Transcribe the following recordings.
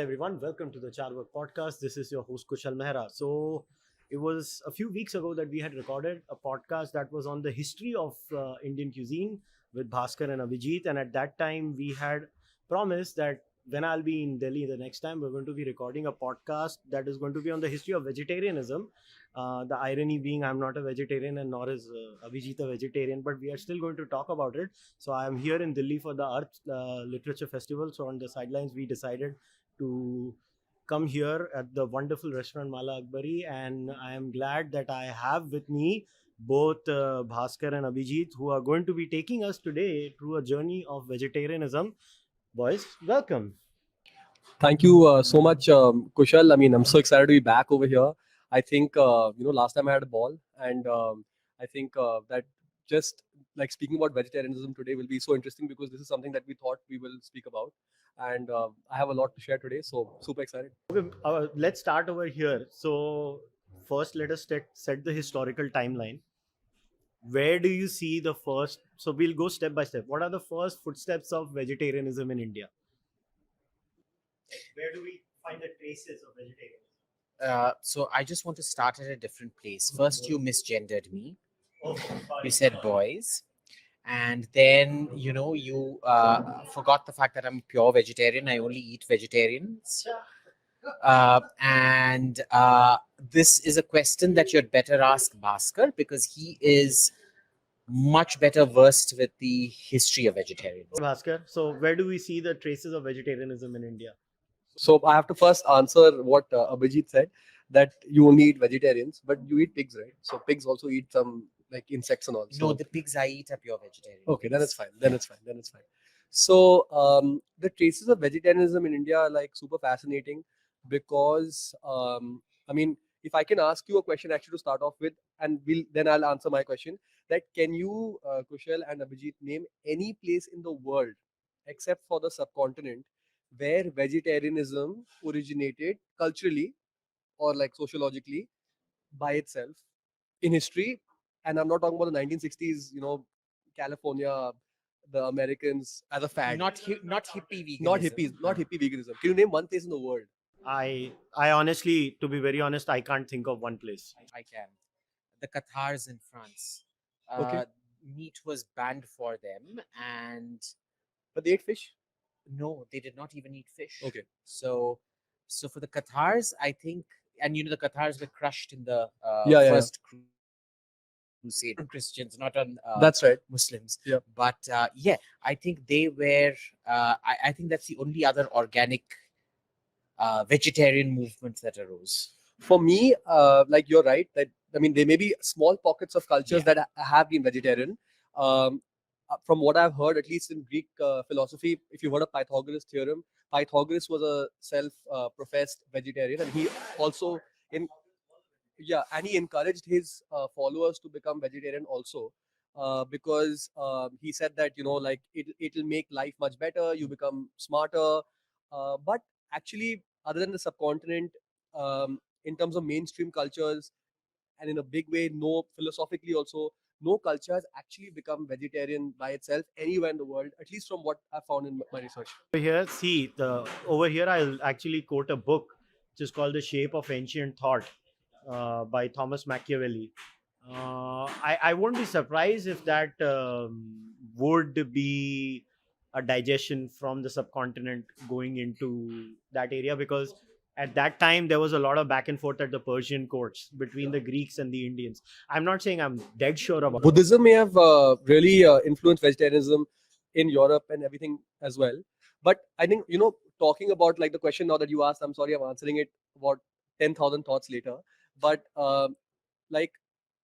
everyone. Welcome to the Cārvāka podcast. This is your host Kushalmehra. So, it was a few weeks ago that we had recorded a podcast that was on the history of Indian cuisine with Bhaskar and Abhijit. And at that time, we had promised that when I'll be in Delhi the next time, we're going to be recording a podcast that is going to be on the history of vegetarianism. The irony being, I'm not a vegetarian and nor is Abhijit a vegetarian, but we are still going to talk about it. So, I'm here in Delhi for the Art Literature Festival. So, on the sidelines, we decided to come here at the wonderful restaurant Mala Akbari, and I am glad that I have with me both Bhaskar and Abhijit, who are going to be taking us today through a journey of vegetarianism. Boys, welcome. Thank you so much, Kushal. I mean, I'm so excited to be back over here. I think last time I had a ball, and I think that just like speaking about vegetarianism today will be so interesting because this is something that we thought we will speak about, and I have a lot to share today. So super excited. Okay, let's start over here. So, first, let us set the historical timeline. Where do you see the first? So, we'll go step by step. What are the first footsteps of vegetarianism in India? Where do we find the traces of vegetarianism? So I just want to start at a different place. First, you misgendered me. Oh, sorry. You said boys, and then you forgot the fact that I'm pure vegetarian. I only eat vegetarians. And this is a question that you'd better ask Bhaskar because he is much better versed with the history of vegetarianism. Bhaskar, so where do we see the traces of vegetarianism in India? So I have to first answer what Abhijit said, that you only eat vegetarians, but you eat pigs, right? So pigs also eat some like insects and all. So, No, the pigs I eat are pure vegetarian. okay, then it's fine. Then it's fine. So the traces of vegetarianism in India are like super fascinating because I mean, if I can ask you a question actually to start off with, and I'll answer my question. That can you, Kushal and Abhijit, name any place in the world except for the subcontinent where vegetarianism originated culturally or like sociologically by itself in history? And I'm not talking about the 1960s, California, the Americans as a fad. Not hippie veganism. Not hippie veganism. Can you name one place in the world? I honestly, to be very honest, I can't think of one place. I can. The Cathars in France. Okay. Meat was banned for them, and But they ate fish. no, they did not even eat fish. Okay. So for the Cathars, I think, and the Cathars were crushed in the Yeah. first crusade on Christians, not on That's right. Muslims. Yeah. But I think they were. I think that's the only other organic vegetarian movement that arose. For me, like you're right, that I mean there may be small pockets of cultures that have been vegetarian. From what I've heard, at least in Greek philosophy, if you've heard of Pythagoras' theorem, Pythagoras was a self-professed vegetarian, and he also he encouraged his followers to become vegetarian also, because he said that like it'll make life much better, you become smarter, but actually other than the subcontinent, in terms of mainstream cultures and in a big way, no, philosophically also, no culture has actually become vegetarian by itself anywhere in the world, at least from what I found in my research. Over here, I'll actually quote a book which is called The Shape of Ancient Thought by Thomas Machiavelli. I won't be surprised if that would be a digestion from the subcontinent going into that area, because at that time there was a lot of back and forth at the Persian courts between the Greeks and the Indians. I'm not saying I'm dead sure about Buddhism may have really influenced vegetarianism in Europe and everything as well. But I think, talking about like the question now that you asked, I'm sorry, I'm answering it about 10,000 thoughts later. But like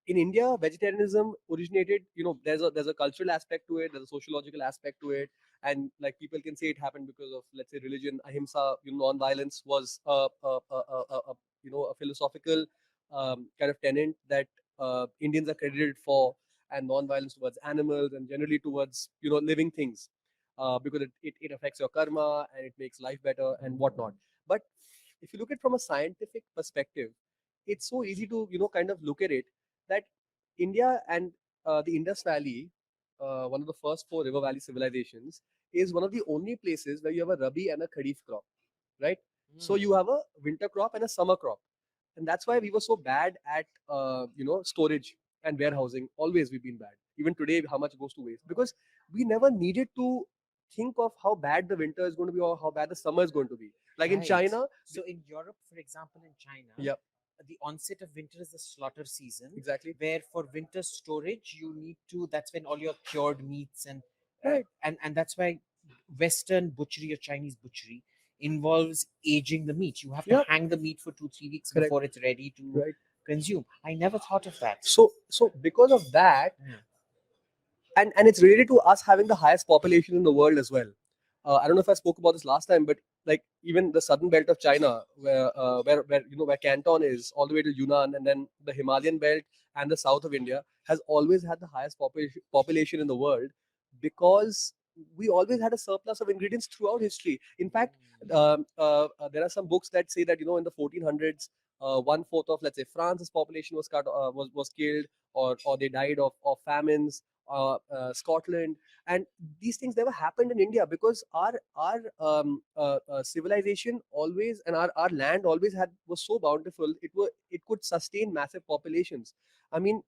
in India, vegetarianism originated, there's a cultural aspect to it, there's a sociological aspect to it. And like people can say it happened because of, let's say, religion, ahimsa, non-violence was a philosophical kind of tenet that Indians are credited for, and non-violence towards animals and generally towards living things, because it affects your karma and it makes life better and whatnot. But if you look at it from a scientific perspective, it's so easy to kind of look at it that India and the Indus Valley, one of the first four river valley civilizations, is one of the only places where you have a rabi and a kharif crop, right? So you have a winter crop and a summer crop, and that's why we were so bad at storage and warehousing. Always we've been bad. Even today, how much goes to waste because we never needed to think of how bad the winter is going to be or how bad the summer is going to be. Like in Right. China, So in Europe, for example, in China, yeah, the onset of winter is the slaughter season, exactly. where for winter storage you need to. That's when all your cured meats Right. and that's why Western butchery or Chinese butchery involves aging the meat. You have to Yeah. hang the meat for 2-3 weeks Correct. before it's ready to Right. consume. I never thought of that. So because of that, Yeah. and it's related to us having the highest population in the world as well. I don't know if I spoke about this last time, but like even the southern belt of China, where Canton is, all the way to Yunnan, and then the Himalayan belt and the south of India has always had the highest population in the world because we always had a surplus of ingredients throughout history. In fact, there are some books that say that in the 1400s, 1/4 of, let's say, France's population was was killed, or they died of famines. Scotland, and these things never happened in India because our civilization always, and our land always was so bountiful. It could sustain massive populations. I mean,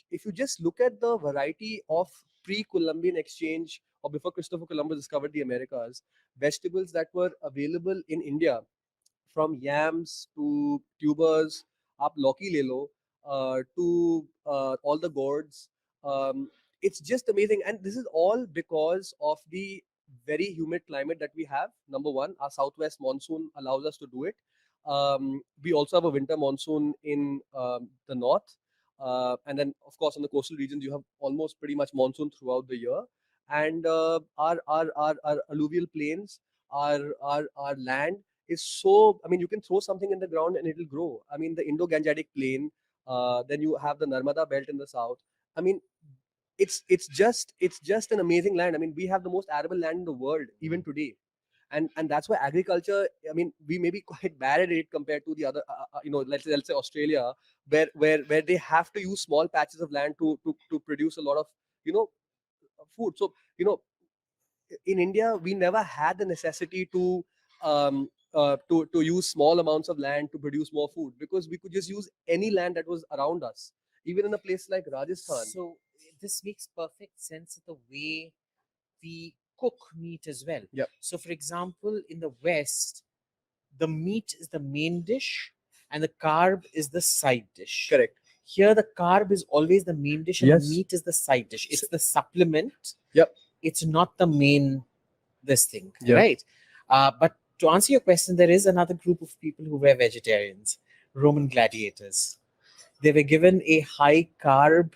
if you just look at the variety of pre-Columbian exchange or before Christopher Columbus discovered the Americas, vegetables that were available in India, from yams to tubers, up Loki Lelo, to all the gourds. Um, it's just amazing. And this is all because of the very humid climate that we have. Number one, our southwest monsoon allows us to do it. We also have a winter monsoon in the north. And then, of course, in the coastal regions, you have almost pretty much monsoon throughout the year. And our alluvial plains, our land is so, I mean, you can throw something in the ground and it'll grow. I mean, the Indo-Gangetic Plain, then you have the Narmada Belt in the south. I mean, it's just an amazing land. I mean, we have the most arable land in the world even today, and that's why agriculture. I mean, we may be quite bad at it compared to the other, let's say Australia, where they have to use small patches of land to produce a lot of you know food. So in India, we never had the necessity to use small amounts of land to produce more food because we could just use any land that was around us, even in a place like Rajasthan. So this makes perfect sense of the way we cook meat as well. Yep. So, for example, in the West, the meat is the main dish and the carb is the side dish. Correct. Here, the carb is always the main dish and Yes. the meat is the side dish. It's the supplement. Yep. It's not the main this thing, Yeah. right? But to answer your question, there is another group of people who were vegetarians, Roman gladiators. They were given a high carb,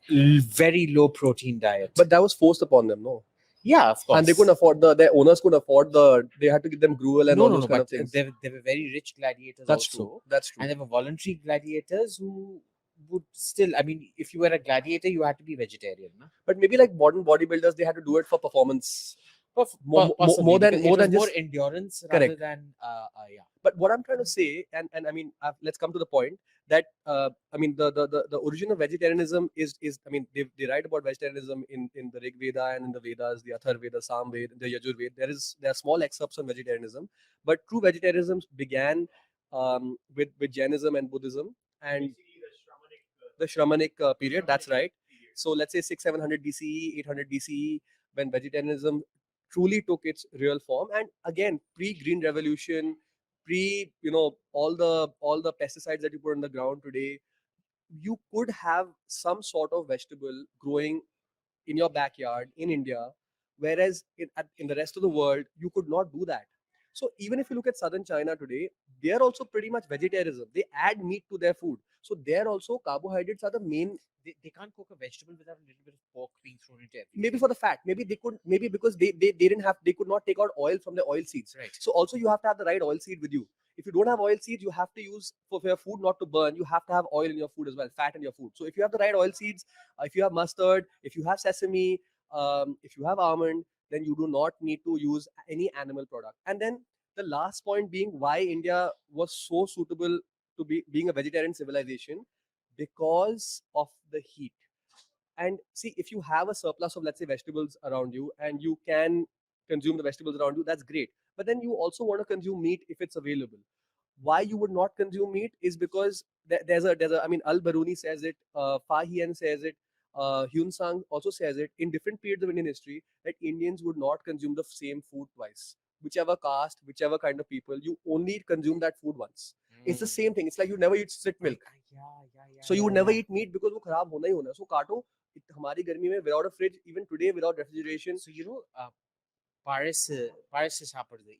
very low protein diet. But that was forced upon them, no? Yeah, of course. And they couldn't afford their owners couldn't afford they had to give them gruel and all those kind of but things. they were very rich gladiators That's also. true. That's true. And there were voluntary gladiators who would still, I mean, if you were a gladiator, you had to be vegetarian. No? But maybe like modern bodybuilders, they had to do it for performance. Possibly, more than because more it was than more just endurance rather correct. than yeah. But what I'm trying to say, and I mean, let's come to the point that I mean, the origin of vegetarianism is I mean, they write about vegetarianism in the Rig Veda and in the Vedas, the Atharvaveda, Samveda, the Yajurveda. There are small excerpts on vegetarianism, but true vegetarianism began with Jainism and Buddhism and the Shramanic period. That's right. So let's say 600-700 BCE, 800 BCE, when vegetarianism truly took its real form. And again, pre-Green Revolution, pre all the pesticides that you put in the ground today, you could have some sort of vegetable growing in your backyard in India, whereas in the rest of the world you could not do that. So even if you look at southern China today, they are also pretty much vegetarianism. They add meat to their food, so there also carbohydrates are the main. They can't cook a vegetable without a little bit of pork being thrown into it. Maybe for the fat, maybe they could, maybe because they could not take out oil from the oil seeds. Right. So also you have to have the right oil seed with you. If you don't have oil seeds, you have to use, for your food not to burn, you have to have oil in your food as well, fat in your food. So if you have the right oil seeds, if you have mustard, if you have sesame, if you have almond, then you do not need to use any animal product. And then the last point being why India was so suitable to being a vegetarian civilization, because of the heat. And see, if you have a surplus of, let's say, vegetables around you and you can consume the vegetables around you, that's great. but then you also want to consume meat if it's available. Why you would not consume meat is because there's a I mean, Al-Baruni says it, Fa Hien says it, Hyun Sang also says it in different periods of Indian history, that Indians would not consume the same food twice. Whichever caste, whichever kind of people, you only consume that food once. It's the same thing. It's like you never eat split milk. So you would never eat meat because वो खराब होना ही होना. So काटो. हमारी गर्मी में without a fridge, even today without refrigeration. So you know, Paris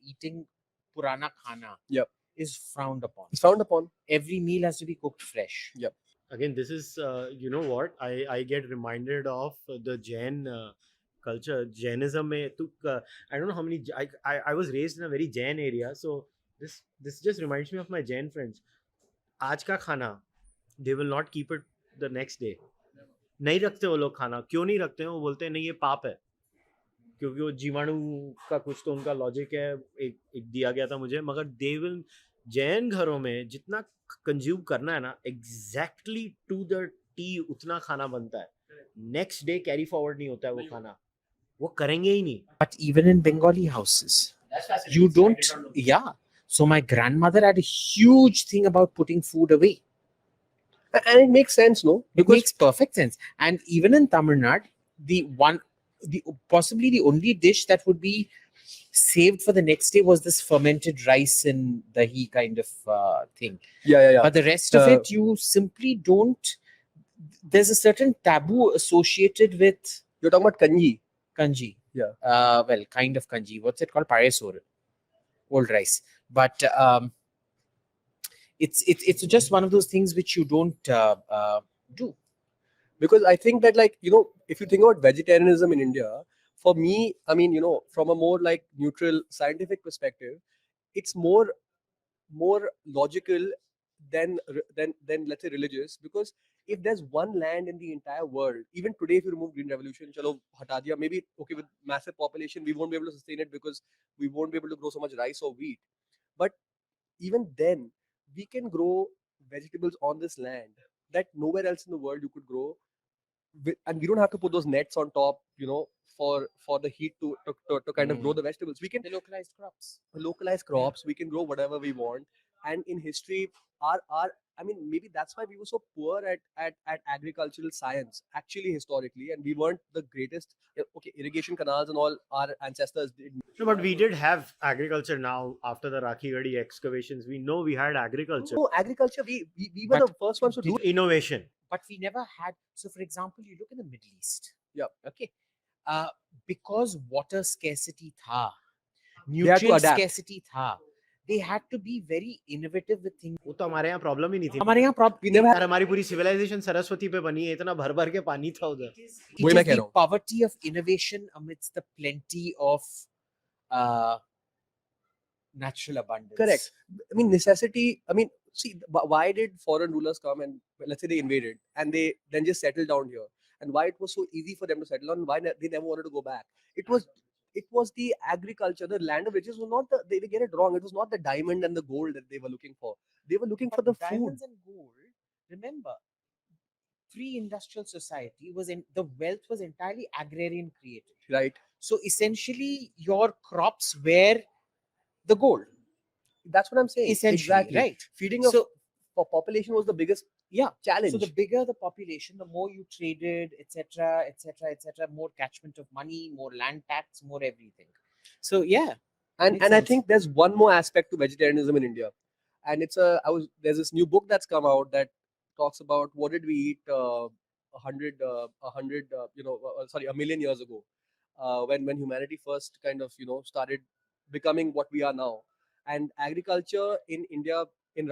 eating purana khana Yep. is frowned upon. It's frowned upon. Every meal has to be cooked fresh. Yep. Again, this is you know what, I get reminded of the Jain culture. Jainism mein I don't know how many I was raised in a very Jain area, so this just reminds me of my Jain friends. आज का खाना, they will not keep it the next day. नहीं रखते वो लोग खाना. क्यों नहीं रखते हैं? वो बोलते हैं नहीं, ये पाप है, क्योंकि वो जीवाणु का कुछ तो उनका लॉजिक है. एक दिया गया था मुझे, मगर दे विल, जैन घरों में जितना कंज्यूम करना है ना, एग्जैक्टली टू द टी उतना खाना बनता है. नेक्स्ट डे कैरी फॉरवर्ड नहीं होता है वो खाना, वो करेंगे ही नहीं. But even in Bengali houses, you don't. Yeah. So my grandmother had a huge thing about putting food away. And it makes sense, no? It makes perfect sense. And even in Tamil Nadu, possibly the only dish that would be saved for the next day was this fermented rice and dahi kind of thing. Yeah. But the rest of it, you simply don't. There's a certain taboo associated with You're talking about kanji. Yeah. Well, kind of kanji. What's it called? Paresor. Old rice. But it's just one of those things which you don't do. Because I think that, like, you know, if you think about vegetarianism in India, for me, I mean, you know, from a more like neutral scientific perspective, it's more logical than let's say religious. Because if there's one land in the entire world, even today, if you remove green revolution, chalo hata diya, maybe okay, with massive population we won't be able to sustain it because we won't be able to grow so much rice or wheat. But even then, we can grow vegetables on this land that nowhere else in the world you could grow, and we don't have to put those nets on top, you know, for the heat to kind of grow the vegetables. We can The localized crops. We can grow whatever we want. And in history, our I mean, maybe that's why we were so poor at agricultural science, actually, historically, and we weren't the greatest. Okay, irrigation canals and all our ancestors did. No, but we did have agriculture. Now after the Rakhi Gadi excavations, we know we had agriculture. No, agriculture, we were But the first ones to do it. Innovation. But we never had. So, for example, you look in the Middle East. Yep. Okay. Because water scarcity tha, had to nutrient adapt. scarcity tha, they had to be very innovative with things. वो तो हमारे यहाँ problem ही नहीं थी. हमारे यहाँ We never had. यार हमारी पूरी सिविलाइजेशन सरस्वती पे बनी है, इतना भर भर के पानी था उधर. It वही is मैं कह the रहा हूँ. poverty of innovation amidst the plenty of natural abundance. Correct. I mean, necessity. I mean, see, why did foreign rulers come and let's say they invaded and they then just settled down here? And why it was so easy for them to settle down? Why they never wanted to go back? It was the agriculture, the land of riches was not they get it wrong. It was not the diamond and the gold that they were looking for. They were looking for the food. Diamonds and gold. Remember, pre-industrial society the wealth was entirely agrarian created. Right. So essentially, your crops were the gold. That's what I'm saying. Essentially, Exactly. right? Feeding of So population was the biggest challenge. So the bigger the population, the more you traded, etc., more catchment of money, more land tax, more everything. So yeah, and makes I sense. think there's one more aspect to vegetarianism in India, and there's this new book that's come out that talks about what did we eat a million years ago, when humanity first kind of started becoming what we are now. And agriculture in India in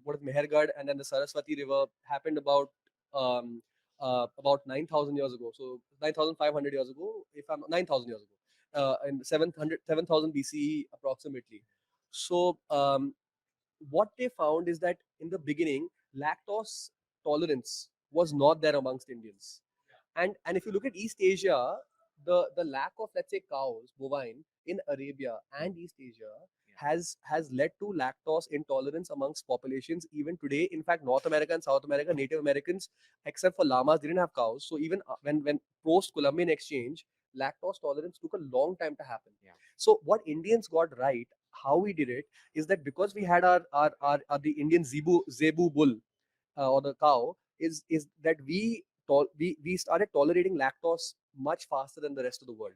what is Mehergarh and then the Saraswati River happened about 9,000 years ago. So 9,500 years ago, 9,000 years ago, in 7,000 BCE approximately. So what they found is that in the beginning, lactose tolerance was not there amongst Indians. And if you look at East Asia, the lack of, let's say, cows, bovine, in Arabia and East Asia has led to lactose intolerance amongst populations even today. In fact, North America and South America, Native Americans, except for llamas, didn't have cows. So even when post-Columbian exchange, lactose tolerance took a long time to happen. Yeah. So what Indians got right, how we did it, is that because we had our the Indian zebu bull, or the cow, is that we started tolerating lactose much faster than the rest of the world.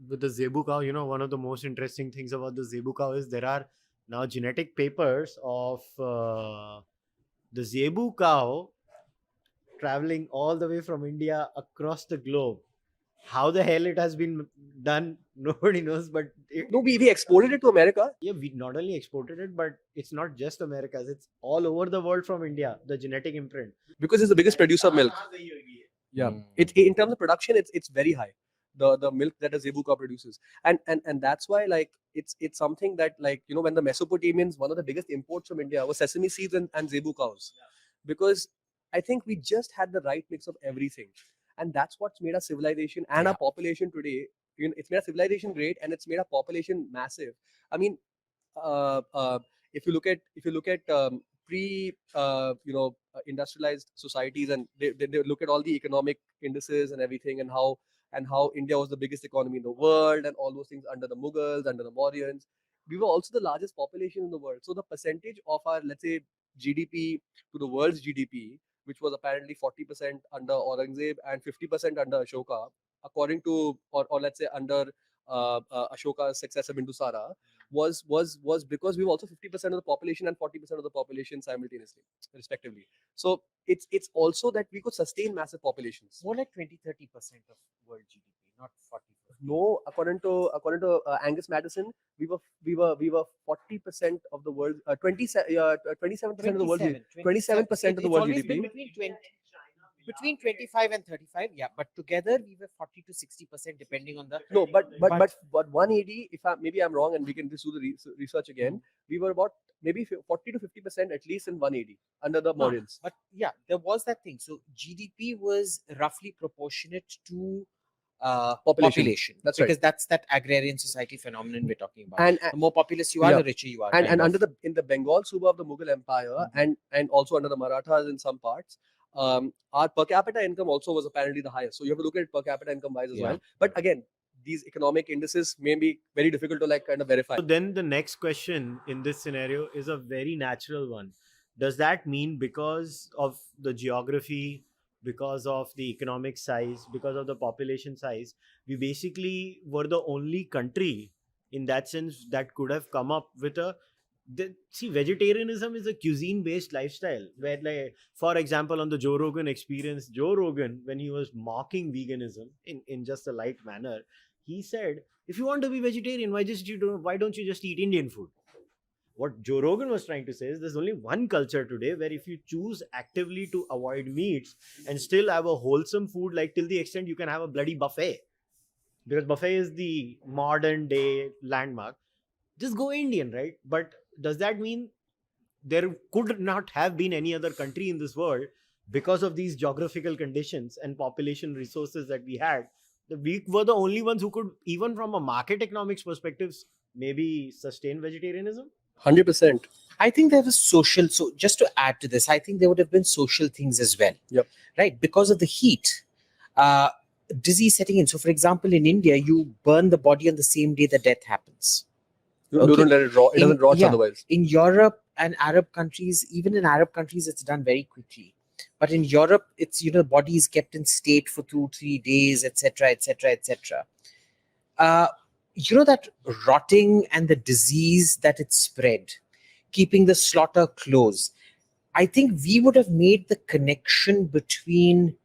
With the zebu cow, one of the most interesting things about the zebu cow is there are now genetic papers of the zebu cow traveling all the way from India across the globe. How the hell it has been done, nobody knows. But No, we exported it to America. yeah, we not only exported it, but it's not just Americas; it's all over the world from India. The genetic imprint. Because it's the biggest producer of milk. Yeah, Mm. in terms of production, it's very high. The milk that a zebu cow produces, and that's why like it's something that, like, when the Mesopotamians, one of the biggest imports from India was sesame seeds and zebu cows, because I think we just had the right mix of everything, and that's what's made our civilization and our population today. It's made our civilization great, and it's made our population massive. I mean, if you look at pre industrialized societies, and they look at all the economic indices and everything, and how India was the biggest economy in the world and all those things under the Mughals, under the Mauryans. We were also the largest population in the world. So the percentage of our, let's say, GDP to the world's GDP, which was apparently 40% under Aurangzeb and 50% under Ashoka, according to, or let's say under Ashoka's successor Bindusara, was because we were also 50% of the population and 40% of the population simultaneously, respectively. So it's also that we could sustain massive populations. More like 20-30% of world GDP, not 40. No, according to Angus Madison, we were 40% of the world, 27% of the world, 27% of the world always GDP. been between 25 and 35, yeah, but together we were 40 to 60%, depending on the. No, but 180. Maybe I'm wrong, and we can just do the research again. We were about maybe 40 to 50% at least in 180 under the Mauryans. But yeah, there was that thing. So GDP was roughly proportionate to population. That's because that's that agrarian society phenomenon we're talking about. And the more populous you are, yeah. the richer you are. And under in the Bengal Suba of the Mughal Empire, and also under the Marathas in some parts, our per capita income also was apparently the highest. So you have to look at it per capita income wise as well. But again, these economic indices may be very difficult to kind of verify. So then the next question in this scenario is a very natural one. Does that mean because of the geography, because of the economic size, because of the population size, we basically were the only country in that sense that could have come up with see, vegetarianism is a cuisine-based lifestyle where, like, for example, on the Joe Rogan Experience, Joe Rogan, when he was mocking veganism in just a light manner, he said, if you want to be vegetarian, why don't you just eat Indian food? What Joe Rogan was trying to say is there's only one culture today where if you choose actively to avoid meats and still have a wholesome food, like till the extent you can have a bloody buffet, because buffet is the modern day landmark, just go Indian, right? But does that mean there could not have been any other country in this world because of these geographical conditions and population resources that we had? We were the only ones who could, even from a market economics perspective, maybe sustain vegetarianism? 100%. I think there was social. So just to add to this, I think there would have been social things as well. Yep. Right, because of the heat, disease setting in. So, for example, in India, you burn the body on the same day the death happens. You don't let it rot. It doesn't rot otherwise. In Europe and Arab countries, even in Arab countries, it's done very quickly. But in Europe, it's, the body is kept in state for 2-3 days, etc., etc., etc. That rotting and the disease that it spread, keeping the slaughter close. I think we would have made the connection between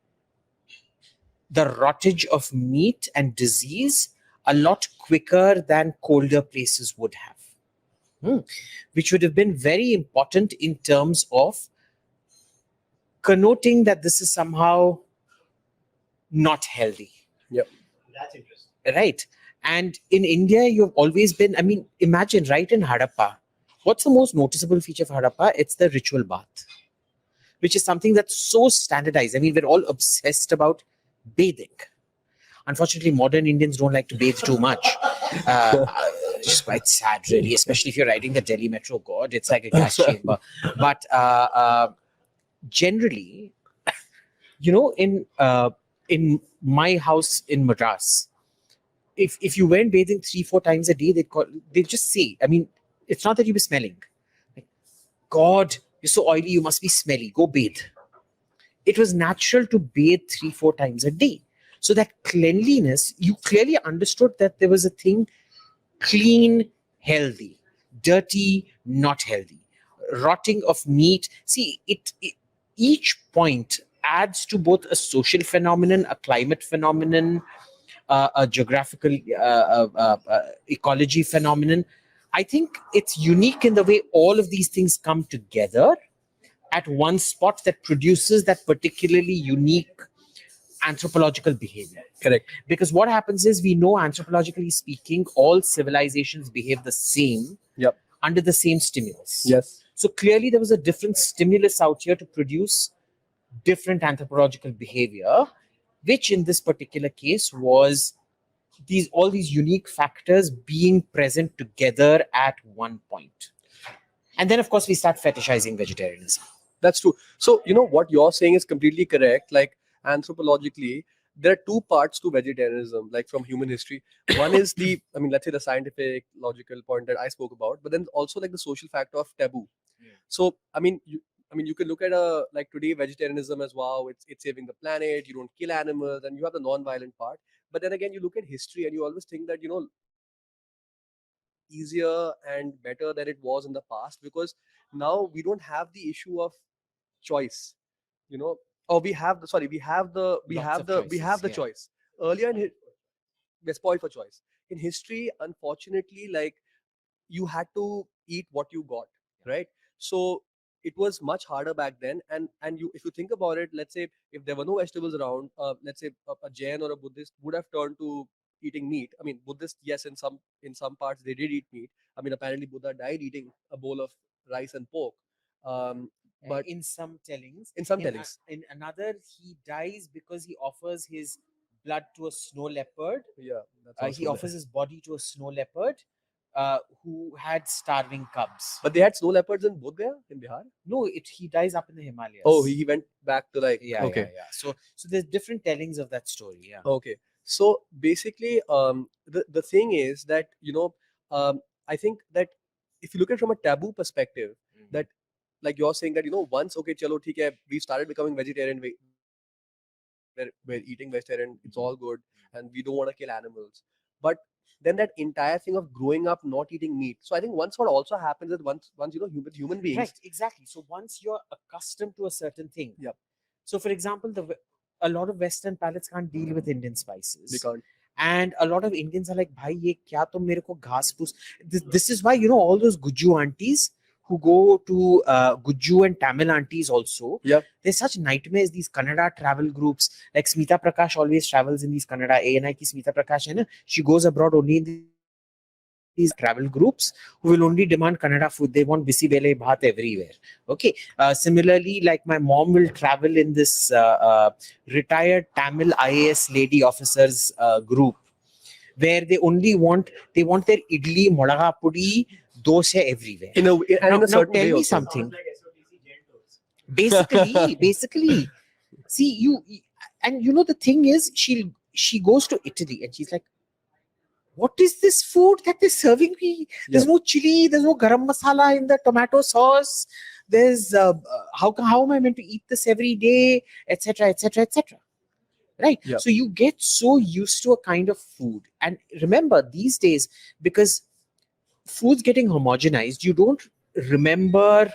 the rottage of meat and disease a lot quicker than colder places would have, which would have been very important in terms of connoting that this is somehow not healthy. Yep. That's interesting. Right. And in India, you've always been, imagine, right in Harappa, what's the most noticeable feature of Harappa? It's the ritual bath, which is something that's so standardized. We're all obsessed about bathing. Unfortunately, modern Indians don't like to bathe too much. It's quite sad, really, especially if you're riding the Delhi Metro. God, it's like a gas chamber. But generally, in my house in Madras, if you went bathing 3-4 times a day, they'd just say, I mean, it's not that you were smelling. Like, God, you're so oily, you must be smelly. Go bathe. It was natural to bathe 3-4 times a day. So that cleanliness, you clearly understood that there was a thing, clean, healthy, dirty, not healthy, rotting of meat. See, each point adds to both a social phenomenon, a climate phenomenon, a geographical ecology phenomenon. I think it's unique in the way all of these things come together at one spot that produces that particularly unique anthropological behavior. Correct. Because what happens is, we know, anthropologically speaking, all civilizations behave the same under the same stimulus. Yes. So clearly there was a different stimulus out here to produce different anthropological behavior, which in this particular case was all these unique factors being present together at one point. And then, of course, we start fetishizing vegetarianism. That's true. So, what you're saying is completely correct. Like, anthropologically, there are two parts to vegetarianism, like from human history. One is let's say the scientific, logical point that I spoke about, but then also like the social factor of taboo. Yeah. So, you can look at like today vegetarianism as, wow, it's saving the planet, you don't kill animals, and you have the non-violent part. But then again, you look at history and you always think that, easier and better than it was in the past, because now we don't have the issue of choice, or we have the choice. Earlier we're spoiled for choice. In history, unfortunately, like, you had to eat what you got, right? So it was much harder back then. And if you think about it, let's say if there were no vegetables around, let's say a Jain or a Buddhist would have turned to eating meat. I mean, Buddhists, yes, in some parts they did eat meat. I mean, apparently Buddha died eating a bowl of rice and pork. But in some tellings, in another, he dies because he offers his blood to a snow leopard. Yeah, He offers his body to a snow leopard who had starving cubs. But they had snow leopards in Bodh Gaya, in Bihar? No, he dies up in the Himalayas. Oh, he went back to, like, okay. Yeah. So there's different tellings of that story. Yeah. Okay. So basically, the thing is that, I think that if you look at it from a taboo perspective, that, like you're saying that, once, okay, chalo, theek hai, we started becoming vegetarian, we're eating vegetarian, it's all good, and we don't want to kill animals. But then that entire thing of growing up not eating meat. So I think once what also happens is once human beings. Right, exactly. So once you're accustomed to a certain thing. Yep. So for example, a lot of Western palates can't deal with Indian spices. They can't. And a lot of Indians are like, bhai, ye kya tum mere ko ghas poos. This is why, all those Guju aunties who go to Guju and Tamil aunties also. Yeah. There's such nightmares, these Kannada travel groups. Like Smita Prakash always travels in these Kannada. ANI ki Smita Prakash, hai na? She goes abroad only in these travel groups who will only demand Kannada food. They want bisi bele bhat everywhere. Okay. Similarly, like my mom will travel in this retired Tamil IAS lady officers group, where they want their idli, modaga pudi, dosa everywhere. In a certain tell way me also. something. Basically, see you, and the thing is, she goes to Italy and she's like, what is this food that they're serving me? There's no chili, there's no garam masala in the tomato sauce. There's how am I meant to eat this every day, etc., etc., etc. Right? Yep. So you get so used to a kind of food, and remember these days, because food's getting homogenized, you don't remember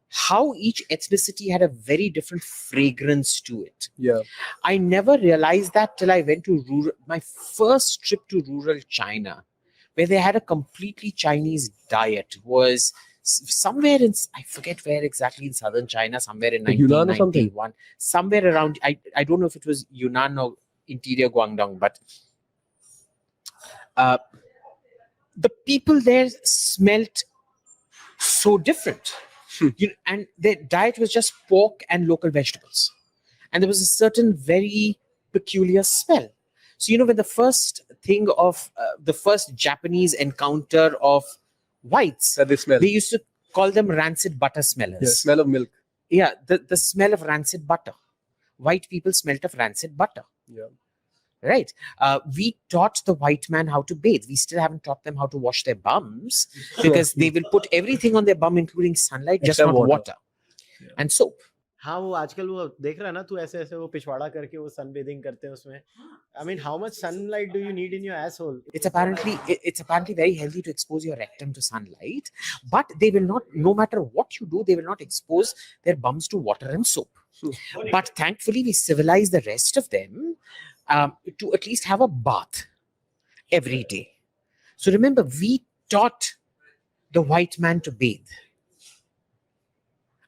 how each ethnicity had a very different fragrance to it. Yeah. I never realized that till I went to my first trip to rural China, where they had a completely Chinese diet. Was somewhere in, I forget where exactly in southern China, somewhere in 1991, somewhere around, I don't know if it was Yunnan or interior Guangdong, but the people there smelt so different. And their diet was just pork and local vegetables. And there was a certain very peculiar smell. So, when the first thing of the first Japanese encounter of whites, they used to call them rancid butter smellers. Yeah, smell of milk. Yeah, the smell of rancid butter. White people smelt of rancid butter. Yeah. Right. We taught the white man how to bathe. We still haven't taught them how to wash their bums because they will put everything on their bum, including sunlight, just Except not water. water. And soap. हाँ वो आजकल वो देख रहा है ना तू ऐसे ऐसे वो पिछवाड़ा करके वो सन बेथिंग करते हैं उसमें. I mean, how much sunlight do you need in your asshole? It's apparently very healthy to expose your rectum to sunlight, but they will not, no matter what you do, they will not expose their bums to water and soap. But thankfully, we civilize the rest of them to at least have a bath every day. So remember, we taught the white man to bathe.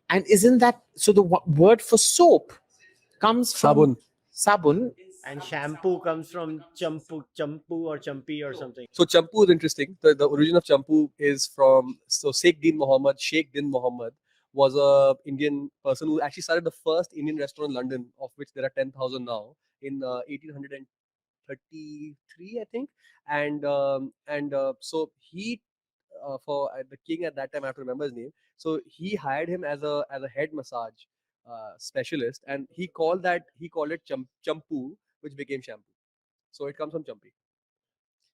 And isn't that so? The word for soap comes from sabun. And shampoo comes from champu or champi or something. So champu is interesting. The origin of champu is from Sheikh Din Muhammad was a Indian person who actually started the first Indian restaurant in London, of which there are 10,000 now, in 1833, I think. So he for the king at that time, I have to remember his name. So he hired him as a head massage specialist, and he called it champu, which became shampoo. So it comes from champi,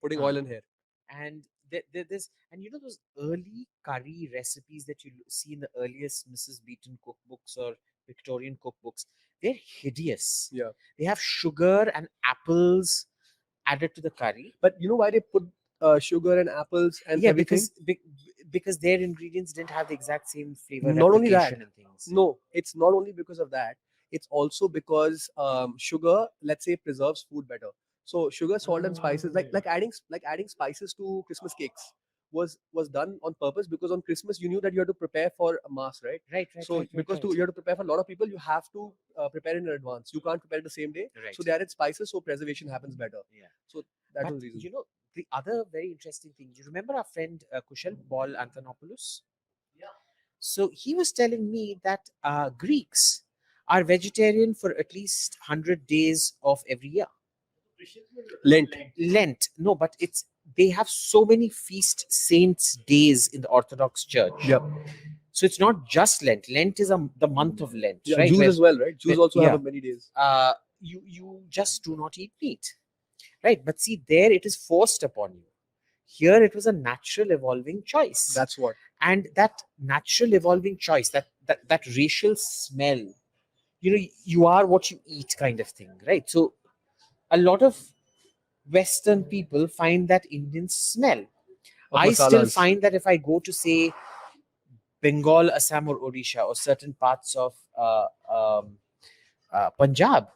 putting oil in hair. And there's, and you know, those early curry recipes that you see in the earliest Mrs. Beeton cookbooks or Victorian cookbooks, they're hideous. Yeah. They have sugar and apples added to the curry. But you know why they put sugar and apples and Yeah, everything? because their ingredients didn't have the exact same flavor. Not only that, and things. No, it's not only because of that. It's also because sugar, let's say, preserves food better. So sugar, salt, and spices, like adding spices to Christmas cakes, was done on purpose, because on Christmas you knew that you had to prepare for a mass, right? Right. So because you have to prepare for a lot of people, you have to prepare in advance. You can't prepare it the same day. Right. So they added spices, so preservation happens better. Yeah. So that But, was the reason. you know, the other very interesting thing, you remember our friend Kushal, Paul Antonopoulos? Yeah. So he was telling me that Greeks are vegetarian for at least 100 days of every year. Lent. No, but they have so many feast saints days in the Orthodox Church. Yep. So it's not just Lent. Lent is the month of Lent, Yeah, right? Jews Where, as well, right? Jews also yeah. have many days. You just do not eat meat, right? But see, there it is forced upon you. Here it was a natural evolving choice. That's what. And that natural evolving choice, that racial smell, you know, you are what you eat kind of thing, right? So a lot of Western people find that Indian smell. I still find that if I go to, say, Bengal, Assam, or Odisha, or certain parts of Punjab,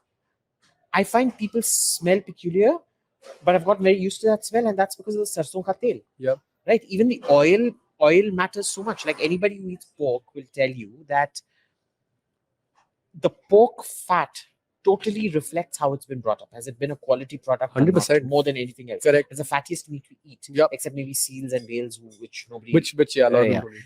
I find people smell peculiar, but I've gotten very used to that smell, and that's because of the sarson ka tel. Yep. Right? Even the oil matters so much. Like anybody who eats pork will tell you that the pork fat totally reflects how it's been brought up. Has it been a quality product? 100%. More than anything else. Correct. It's the fattiest meat we eat. Yep. Except maybe seals and whales, which nobody... Which yeah, a lot of people eat.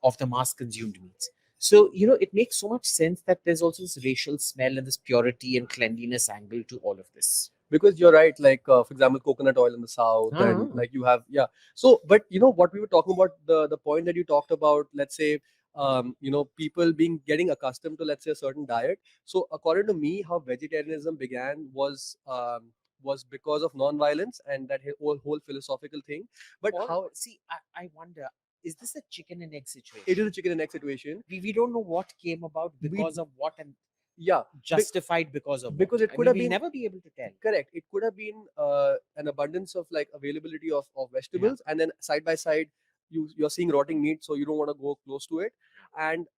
Of the mass consumed meats. So, you know, it makes so much sense that there's also this racial smell and this purity and cleanliness angle to all of this. Because you're right, like for example, coconut oil in the south, and like you have, yeah. So, but you know what we were talking about, the point that you talked about, let's say, you know, people getting accustomed to, let's say, a certain diet. So, according to me, how vegetarianism began was because of non-violence and that whole philosophical thing. But I wonder, is this a chicken and egg situation? It is a chicken and egg situation. We don't know what came about because of what, and yeah, justified because of because what. It could have we'll been, never be able to tell. Correct. It could have been an abundance of like availability of vegetables, and then side by side you're seeing rotting meat, so you don't want to go close to it. And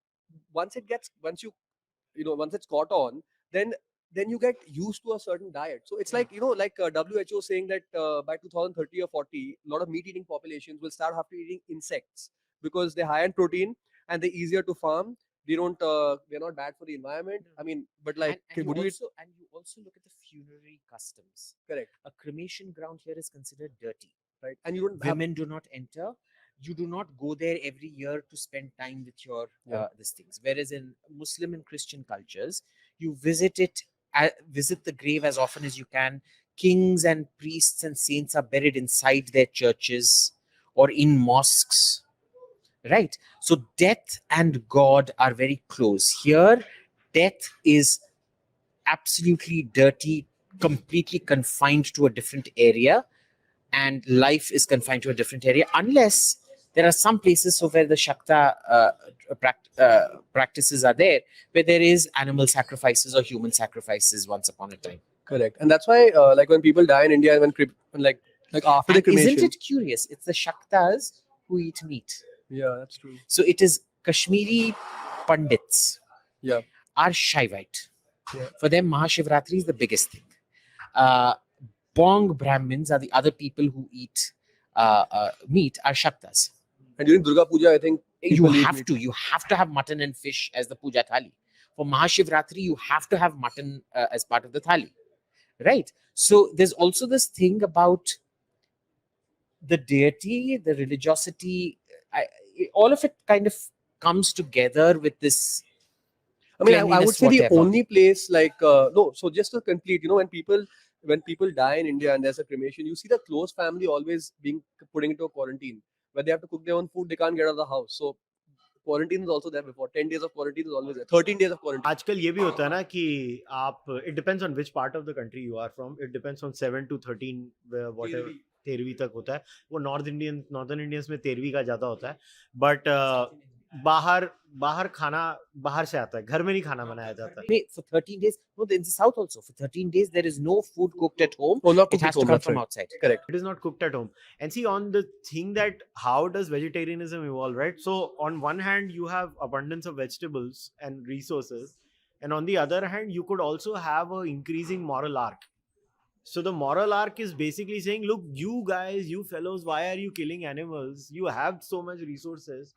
once it's caught on, then you get used to a certain diet. So it's like, you know, like WHO saying that by 2030 or 40, a lot of meat eating populations will start after eating insects because they're high in protein and they're easier to farm. They're not bad for the environment. I mean, but like, and you also look at the funerary customs. Correct. A cremation ground here is considered dirty, right? And women do not enter. You do not go there every year to spend time with your these things. Whereas in Muslim and Christian cultures, you visit the grave as often as you can. Kings and priests and saints are buried inside their churches or in mosques. Right? So death and God are very close. Here, death is absolutely dirty, completely confined to a different area, and life is confined to a different area, unless there are some places where the Shakta practices are there, where there is animal sacrifices or human sacrifices once upon a time. Correct. And that's why, like when people die in India, like after the And cremation. isn't it curious? It's the Shaktas who eat meat. Yeah, that's true. So it is Kashmiri Pandits Yeah. are Shaivite. Yeah. For them, Mahashivratri is the biggest thing. Bong Brahmins are the other people who eat meat, are Shaktas. And during Durga Puja, I think You people eat have meat. to. You have to have mutton and fish as the puja thali. For Mahashivratri, you have to have mutton as part of the thali. Right? So there's also this thing about the deity, the religiosity, all of it kind of comes together with this. I mean, I would cleanliness, say the whatever. only place like no. So just to complete, when people die in India and there's a cremation, you see the close family always being putting into a quarantine where they have to cook their own food. They can't get out of the house. So quarantine is also there before. 10 days of quarantine is always there. 13 days of quarantine. आजकल ये भी होता है ना कि आप it depends on which part of the country you are from. It depends on 7 to 13 whatever 13वीं तक होता है. वो northern Indians में 13वीं का ज़्यादा होता है. But बाहर खाना बाहर से आता है. घर में नहीं खाना बनाया जाता है. For 13 days, no, in the south also, for 13 days, there is no food cooked at home. Oh, not It cooked has at to home, come that's from right. outside. Correct. It is not cooked at home. And see, on the thing that how does vegetarianism evolve, right? So on one hand, you have abundance of vegetables and resources. And on the other hand, you could also have an increasing moral arc. So the moral arc is basically saying, look, you guys, you fellows, why are you killing animals? You have so much resources.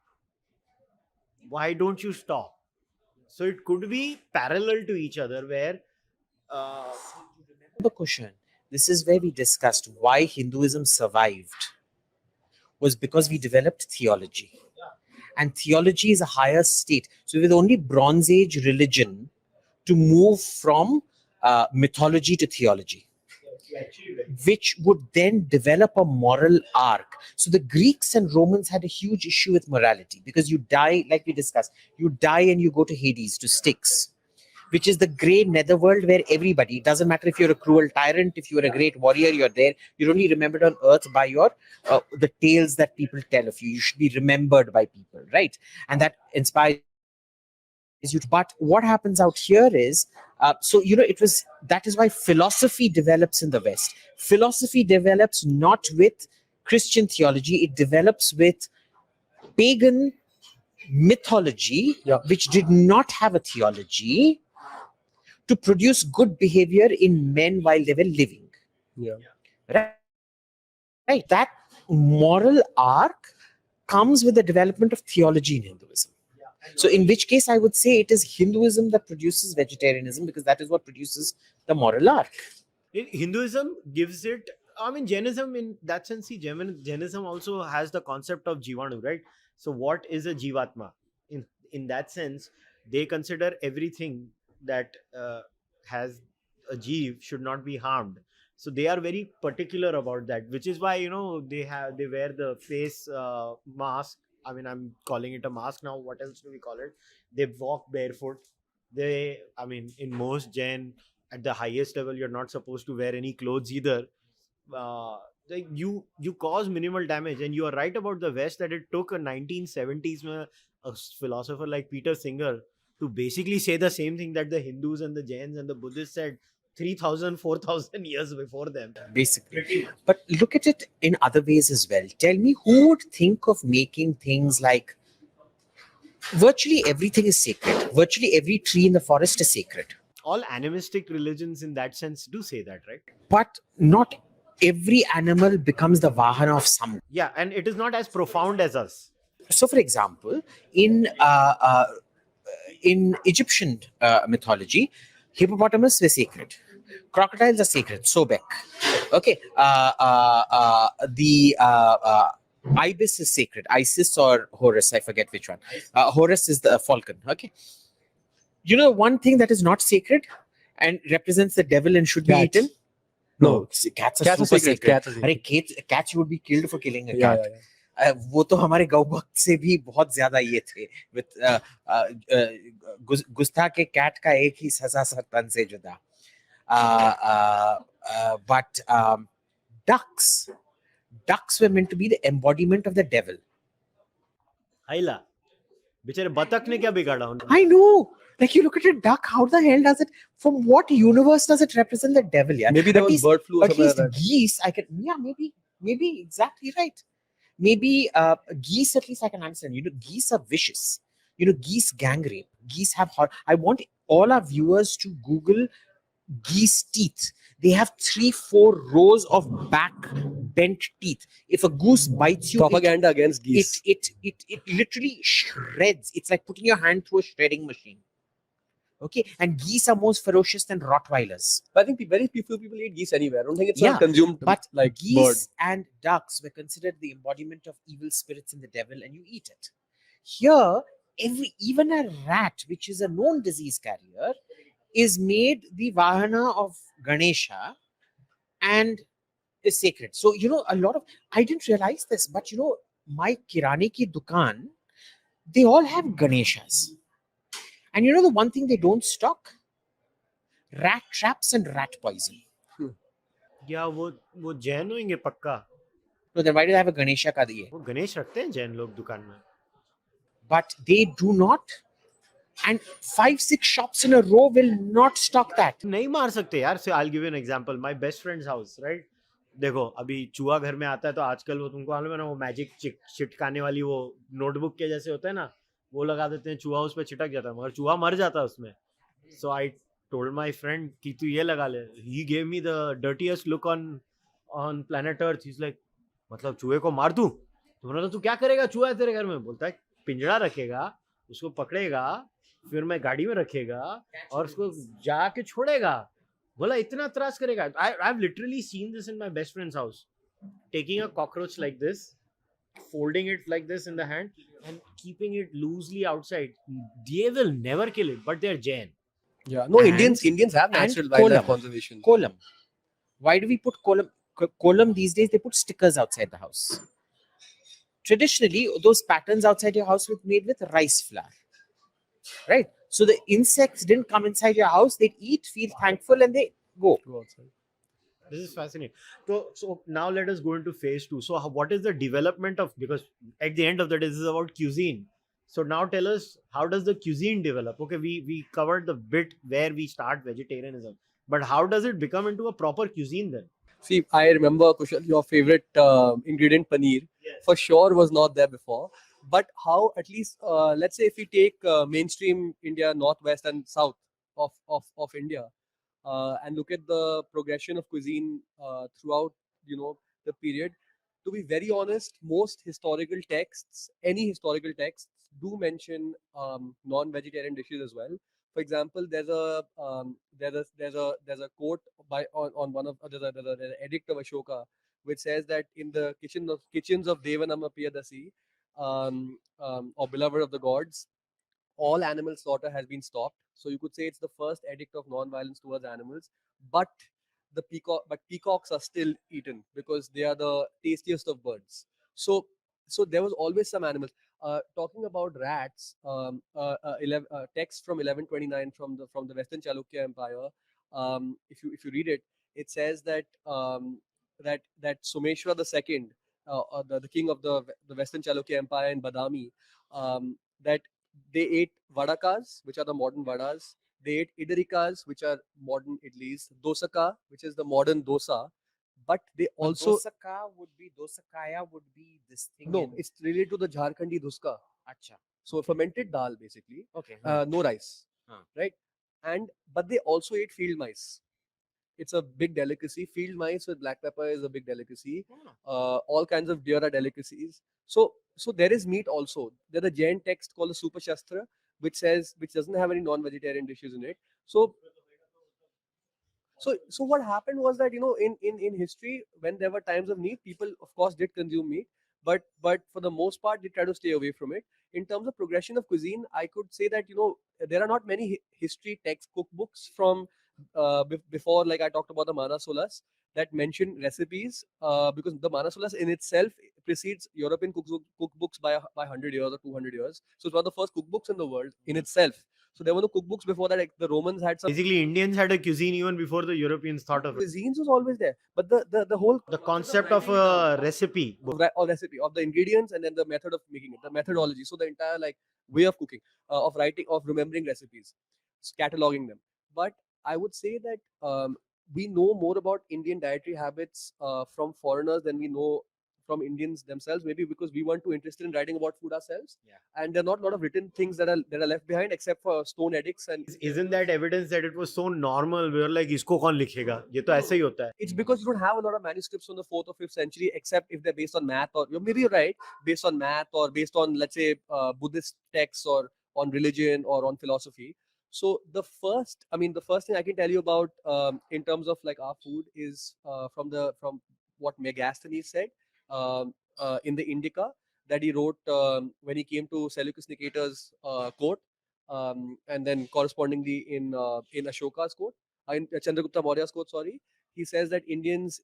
Why don't you stop? So it could be parallel to each other where Remember, Kushal, this is where we discussed why Hinduism survived. Was because we developed theology. And theology is a higher state. So we're the only Bronze Age religion to move from mythology to theology, which would then develop a moral arc. So the Greeks and Romans had a huge issue with morality because you die, like we discussed, you die and you go to Hades, to Styx, which is the grey netherworld where everybody, it doesn't matter if you're a cruel tyrant, if you're a great warrior, you're there. You're only remembered on earth by your the tales that people tell of you. You should be remembered by people, right? And that inspires you. But what happens out here is, that is why philosophy develops in the West. Philosophy develops not with Christian theology, it develops with pagan mythology, which did not have a theology, to produce good behavior in men while they were living. Yeah. Right. That moral arc comes with the development of theology in Hinduism. So in which case I would say it is Hinduism that produces vegetarianism, because that is what produces the moral arc. Hinduism gives it, I mean, Jainism in that sense, see, Jainism also has the concept of Jivanu, right? So what is a Jivatma? In that sense, they consider everything that has a Jeev should not be harmed. So they are very particular about that, which is why, they wear the face mask. I mean, I'm calling it a mask now. What else do we call it? They walk barefoot. In most Jain, at the highest level, you're not supposed to wear any clothes either. You cause minimal damage. And you are right about the West, that it took a 1970s a philosopher like Peter Singer to basically say the same thing that the Hindus and the Jains and the Buddhists said 3,000, 4,000 years before them. Basically. But look at it in other ways as well. Tell me, who would think of making things like virtually everything is sacred. Virtually every tree in the forest is sacred. All animistic religions in that sense do say that, right? But not every animal becomes the vahana of someone. Yeah, and it is not as profound as us. So, for example, in Egyptian mythology, hippopotamus were sacred. Crocodiles are sacred. Sobek. Okay. The ibis is sacred. Isis or Horus, I forget which one. Horus is the falcon. Okay. One thing that is not sacred and represents the devil and should be eaten? No, cats are super sacred. Cats would be killed for killing a cat. वो तो हमारे गौ भक्त से भी बहुत ज्यादा ये थे. गुस्ताख के कैट का एक ही सजा 7 तन से जुदा. But ducks were meant to be the embodiment of the devil. हाइला बेचारे बतख ने क्या बिगाड़ा उन्होंने? I know. Like you look at a duck, how the hell does it? From what universe does it represent the devil? Yeah. Maybe there At was least- bird flu or At something least like that. geese, I can. Yeah, maybe exactly right. Maybe geese, at least I can understand. You know, geese are vicious. You know, geese gang rape. Geese have I want all our viewers to Google geese teeth. They have 3-4 rows of back bent teeth. If a goose bites you, Propaganda against geese. it literally shreds. It's like putting your hand through a shredding machine. Okay, and geese are more ferocious than Rottweilers. I think very few people eat geese anywhere. I don't think it's Yeah, a consumed But like geese bird. and ducks were considered the embodiment of evil spirits and the devil, and you eat it. Here, even a rat, which is a known disease carrier, is made the Vahana of Ganesha and is sacred. So, you know, I didn't realize this, but you know, my Kirani ki dukan, they all have Ganeshas. And you know the one thing they don't stock? Rat traps and rat poison. या वो जैन होंगे पक्का? So then why do they have a Ganesha ka diye? वो गणेश रखते हैं जैन लोग दुकान में. But they do not. And 5-6 shops in a row will not stock that. नहीं मार सकते यार. So I'll give you an example. My best friend's house, right? देखो अभी चूहा घर में आता है तो आजकल वो तुमको मालूम है ना वो मैजिक चिटकाने वाली वो नोटबुक के जैसे होता है ना वो लगा देते हैं चूहा उस पर चिटक जाता है मगर चूहा मर जाता है उसमें. So I told my friend कि तू ये लगा ले. He gave me the dirtiest look on planet Earth. He's like मतलब चूहे को मार दूं? तो बोला तू क्या करेगा? चूहा है तेरे घर में. बोलता है पिंजरा रखेगा उसको पकड़ेगा फिर मैं गाड़ी में रखेगा और उसको जाके छोड़ेगा. बोला इतना त्रास करेगा. I've literally seen this in my best friend's house. Taking a cockroach like this, folding it like this in the hand and keeping it loosely outside. They will never kill it, but they're Jain. Yeah, no, And- Indians have and natural wildlife kolam. conservation. Kolam. Why do we put kolam? Kolam these days, they put stickers outside the house. Traditionally, those patterns outside your house were made with rice flour. Right? So the insects didn't come inside your house, they'd eat, feel thankful, and they go. Go outside. This is fascinating. So now let us go into phase 2. So what is the development of, because at the end of the day, this is about cuisine. So now tell us, how does the cuisine develop? Okay, we covered the bit where we start vegetarianism, but how does it become into a proper cuisine then? See, I remember Kushal, your favorite ingredient paneer for sure was not there before. But how, at least, let's say if we take mainstream India, northwest and south of India, and look at the progression of cuisine throughout, the period. To be very honest, most historical texts, any historical texts, do mention non-vegetarian dishes as well. For example, there's a quote on one of there's an edict of Ashoka which says that in the kitchens of Devanama Piyadasi, or beloved of the gods, all animal slaughter has been stopped. So you could say it's the first edict of non-violence towards animals. But peacocks are still eaten because they are the tastiest of birds. So there was always some animals. Talking about rats, text from 1129 from the Western Chalukya Empire. If you read it, it says that that Someshwar II, the king of the Western Chalukya Empire in Badami, that they ate vadakas, which are the modern vadas. They ate idarikas, which are modern idlis. Dosaka, which is the modern dosa. But they also Dosakaya would be this thing. no, it's related to the Jharkhandi dhuska. Acha. So fermented dal basically, Okay. no rice, Huh. right? But they also ate field mice. It's a big delicacy. Field mice with black pepper is a big delicacy. All kinds of deer are delicacies. So there is meat also. There's a Jain text called the Super Shastra, which doesn't have any non-vegetarian dishes in it. So what happened was that in history, when there were times of need, people of course did consume meat, but for the most part they try to stay away from it. In terms of progression of cuisine, I could say that there are not many history text cookbooks from before, like I talked about the Manasolas, that mention recipes, because the Manasolas in itself precedes European cookbooks by 100 years or 200 years. So it's one of the first cookbooks in the world in itself. So there were no cookbooks before that. Like the Romans had some Basically, Indians had a cuisine even before the Europeans thought of it. cuisines was always there, but the whole The concept of a recipe. or recipe of the ingredients and then the method of making it, the methodology. So the entire like way of cooking, of writing, of remembering recipes, cataloging them. But I would say that we know more about Indian dietary habits from foreigners than we know from Indians themselves. Maybe because we weren't too interested in writing about food ourselves. Yeah. And there are not a lot of written things that are left behind except for stone edicts and. Isn't that evidence that it was so normal? We were like, "Isko kaun likhega? Ye to aise hi hota hai." It's because you don't have a lot of manuscripts from the 4th or 5th century, except if they're based on math or maybe you're right, based on math or based on, let's say, Buddhist texts or on religion or on philosophy. So the first thing I can tell you about in terms of like our food is from what Megasthenes said in the Indica that he wrote when he came to Seleucus Nicator's court, and then correspondingly in Ashoka's court, in Chandragupta Maurya's court. Sorry, he says that Indians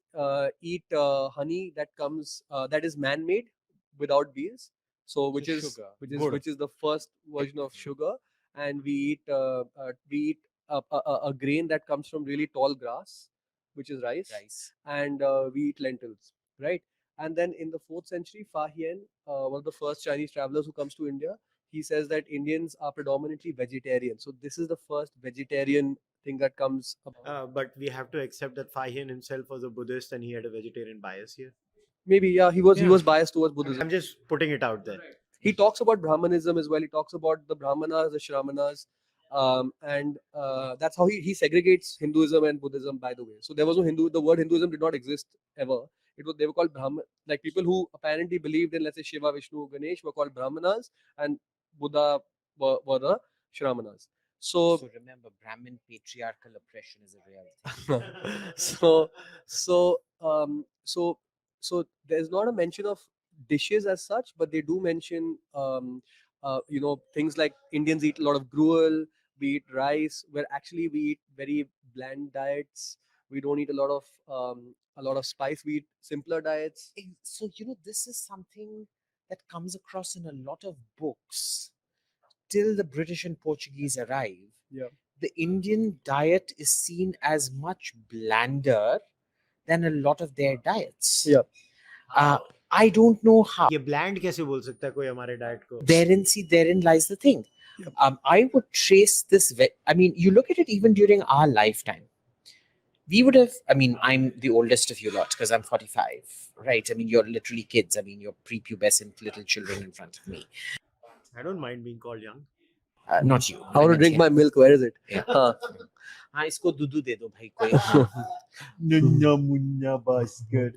eat honey that is man-made without bees. So which is the first version of sugar, and we eat a grain that comes from really tall grass, which is rice. And we eat lentils, right? And then in the 4th century, Fa Hien, one of the first Chinese travelers who comes to India, he says that Indians are predominantly vegetarian. So this is the first vegetarian thing that comes about. But we have to accept that Fa Hien himself was a Buddhist and he had a vegetarian bias here. Maybe, yeah, he was biased towards Buddhism. I'm just putting it out there. He talks about Brahmanism as well. He talks about the Brahmanas, the Shramanas, and that's how he segregates Hinduism and Buddhism, by the way. So there was no Hindu. The word Hinduism did not exist ever. They were called Brahman. Like people who apparently believed in, let's say, Shiva, Vishnu, Ganesh were called Brahmanas, and Buddha were the Shramanas. So remember, Brahmin patriarchal oppression is a real thing. So there's not a mention of dishes as such, but they do mention things like Indians eat a lot of gruel, we eat rice, where actually we eat very bland diets. We don't eat a lot of spice. We eat simpler diets. So this is something that comes across in a lot of books. Till the British and Portuguese arrive, the Indian diet is seen as much blander than a lot of their diets. I don't know how. ये bland कैसे बोल सकता है कोई हमारे diet को? Therein lies the thing. I would trace this. You look at it even during our lifetime. We would have. I'm the oldest of you lot because I'm 45, right? You're literally kids. You're prepubescent little children in front of me. I don't mind being called young. Not you. I want to drink my milk. Where is it? हाँ इसको दूध दे दो भाई कोई. Nunna munna Bhaskar.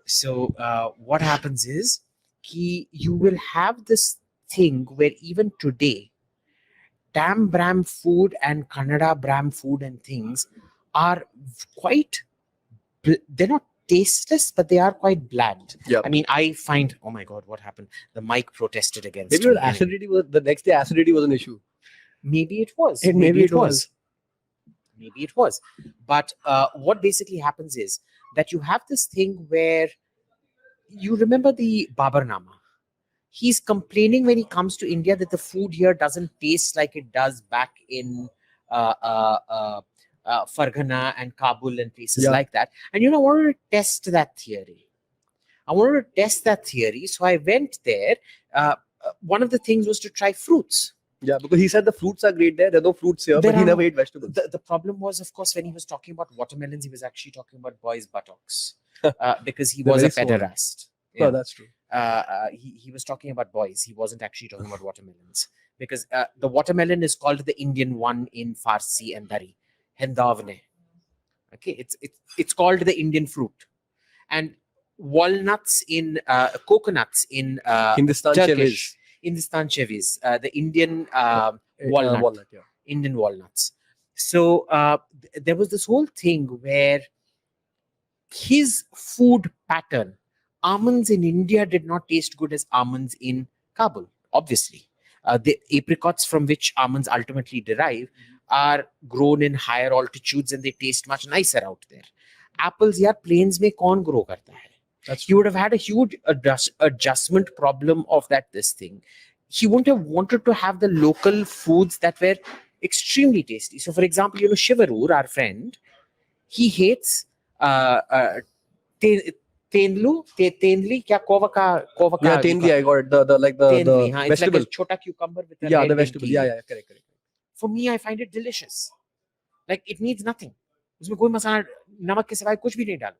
So what happens is you will have this thing where even today Tam Bram food and Kannada Bram food and things are quite, they're not tasteless, but they are quite bland. I find, oh my God, what happened? The mic protested against maybe acidity was the next day. Acidity was an issue. Maybe it was. Maybe it was. Maybe it was. But what basically happens is that you have this thing where you remember the Babarnama. He's complaining when he comes to India that the food here doesn't taste like it does back in Farghana and Kabul and places like that. And I wanted to test that theory. So I went there. One of the things was to try fruits. Yeah, because he said the fruits are great there. There are no fruits here, but he never ate vegetables. The problem was, of course, when he was talking about watermelons, he was actually talking about boys' buttocks because he was a pederast. Yeah. Oh, that's true. He was talking about boys. He wasn't actually talking about watermelons because the watermelon is called the Indian one in Farsi and Dari. Hendavne. Okay, it's called the Indian fruit. And walnuts in coconuts in Hindustan Turkish. Hindustan cheviz, the Indian walnut, Indian walnuts. So there was this whole thing where his food pattern, almonds in India did not taste good as almonds in Kabul, obviously. The apricots from which almonds ultimately derive are grown in higher altitudes and they taste much nicer out there. Apples, plains mein kaun grow karta hai? You would have had a huge adjustment problem of this thing. he wouldn't have wanted to have the local foods that were extremely tasty. So, for example, Shivarur, our friend, he hates te- Tendli, kya kova Yeah, ka tendli, I got it. The Tendli, it's like vegetable. a chota cucumber with a Yeah, red the vegetable. leaf. Yeah, correct. For me, I find it delicious. Like, it needs nothing. उसमें कोई मसाला, नमक के सिवाय कुछ भी नहीं डालो.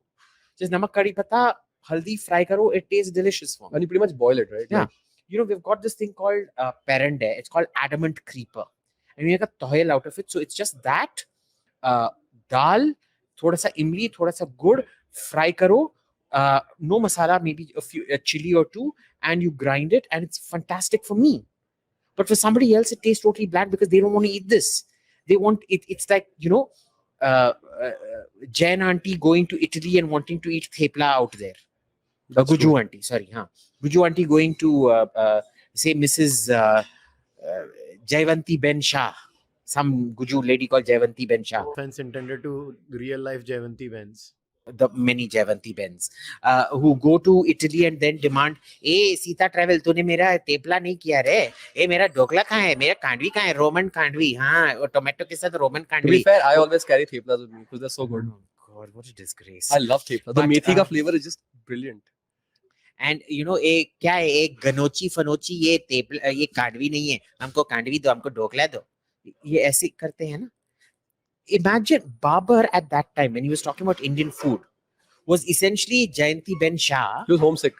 Just namak, curry pata, haldi, fry karo. It tastes delicious for me. And you pretty much boil it, right? Yeah. Like, We've got this thing called perende. It's called adamant creeper. And we make a toil out of it. So it's just that dal, thoda sa imli, thoda sa good, fry karo, no masala, maybe a chili or two, and you grind it, and it's fantastic for me. But for somebody else, it tastes totally bland because they don't want to eat this. They want it. It's like, Jain auntie going to Italy and wanting to eat thepla out there. Guju auntie, sorry. Guju auntie going to, say, Mrs. Jaivanti Ben Shah. Some Guju lady called Jaivanti Ben Shah. Offense intended to real life Jayanti Bens. The many Jaivanti Bens who go to Italy and then demand, "Hey, Sita travel, तूने मेरा तेपला नहीं किया रे? Hey, मेरा ढोकला कहाँ है? मेरा कांडवी कहाँ है? Roman कांडवी, हाँ, और tomato के साथ Roman to कांडवी." be fair, I always carry theplas with me because they're so good. Oh God, what a disgrace! I love thepla. The But, methi ka flavor is just brilliant. And एक क्या है, एक गनोची फनोची, ये तेपला, ये कांडवी नहीं है, हमको कांडवी दो, हमको ढोकला दो, ये ऐसे करते हैं ना. Imagine Babar at that time, when he was talking about Indian food, was essentially Jayanti Ben Shah. He was homesick.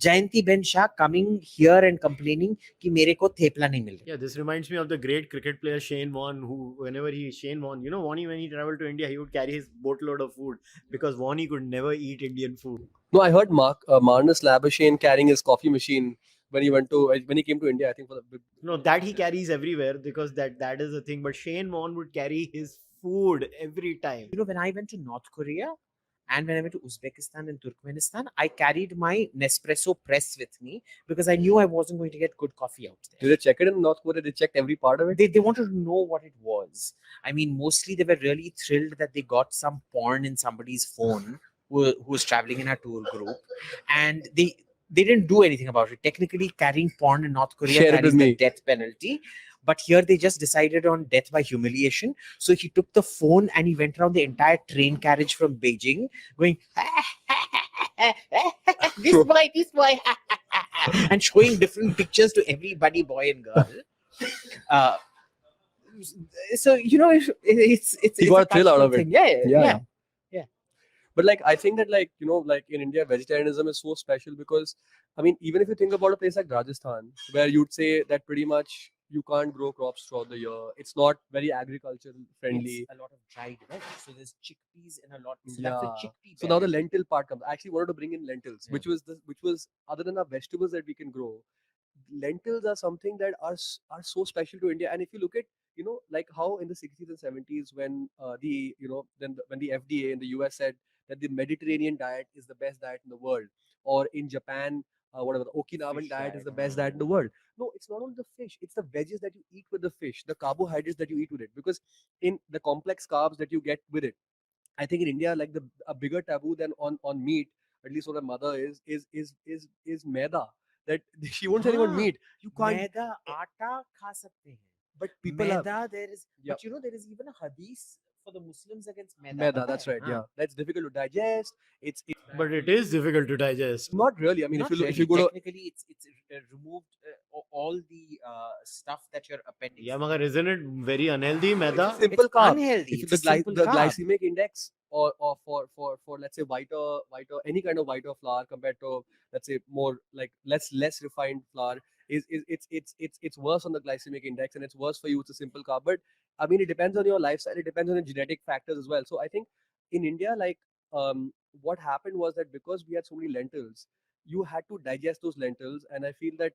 Jayanti Ben Shah coming here and complaining कि मेरे को थेपला नहीं मिल रहा. Yeah, this reminds me of the great cricket player Shane Warne, who whenever Shane Warne, Warne, when he traveled to India, he would carry his boatload of food because Warne could never eat Indian food. No, I heard Marnus Labuschagne carrying his coffee machine when he came to India. I think No, that he carries everywhere because that is the thing. But Shane Warne would carry his food every time. When I went to North Korea and when I went to Uzbekistan and Turkmenistan, I carried my Nespresso press with me because I knew I wasn't going to get good coffee out there. Did they check it in North Korea? They checked every part of it? They wanted to know what it was. I mean, mostly they were really thrilled that they got some porn in somebody's phone who was traveling in a tour group. And they didn't do anything about it. Technically, carrying porn in North Korea carries the death penalty. But here they just decided on death by humiliation. So he took the phone and he went around the entire train carriage from Beijing going, this boy, and showing different pictures to everybody, boy and girl. So, it's he got a thrill out of it. Yeah. But I think that in India, vegetarianism is so special because, I mean, even if you think about a place like Rajasthan, where you'd say that pretty much you can't grow crops throughout the year. It's not very agricultural friendly. It's a lot of dried veg. So there's chickpeas and a lot. So yeah. That's the chickpea. So now the lentil part comes. I actually wanted to bring in lentils, which was other than our vegetables that we can grow. Lentils are something that are so special to India. And if you look at how in the 60s and 70s when when the FDA in the US said that the Mediterranean diet is the best diet in the world, or in Japan, the Okinawan diet is the best diet in the world. No, it's not only the fish, it's the veggies that you eat with the fish, the carbohydrates that you eat with it, because in the complex carbs that you get with it. I think in India, a bigger taboo than on meat, at least what my mother is maida. That she won't say anyone meat. You can't. Maida, aata kha sakte hain. But people maida, there is. Yeah. But there is even a hadith for the Muslims against maida. Maida, that's right. Yeah, that's difficult to digest. But it is difficult to digest. Not really. I mean, if you go technically, it's removed all the stuff that you're appendix. Yeah, Magar, isn't it very unhealthy, maida? Simple it's carb. Unhealthy. If the glycemic index or for let's say whiter any kind of whiter flour compared to let's say more less refined flour it's worse on the glycemic index and it's worse for you. It's a simple carb, but I mean it depends on your lifestyle. It depends on the genetic factors as well. So I think in India, what happened was that because we had so many lentils, you had to digest those lentils, and I feel that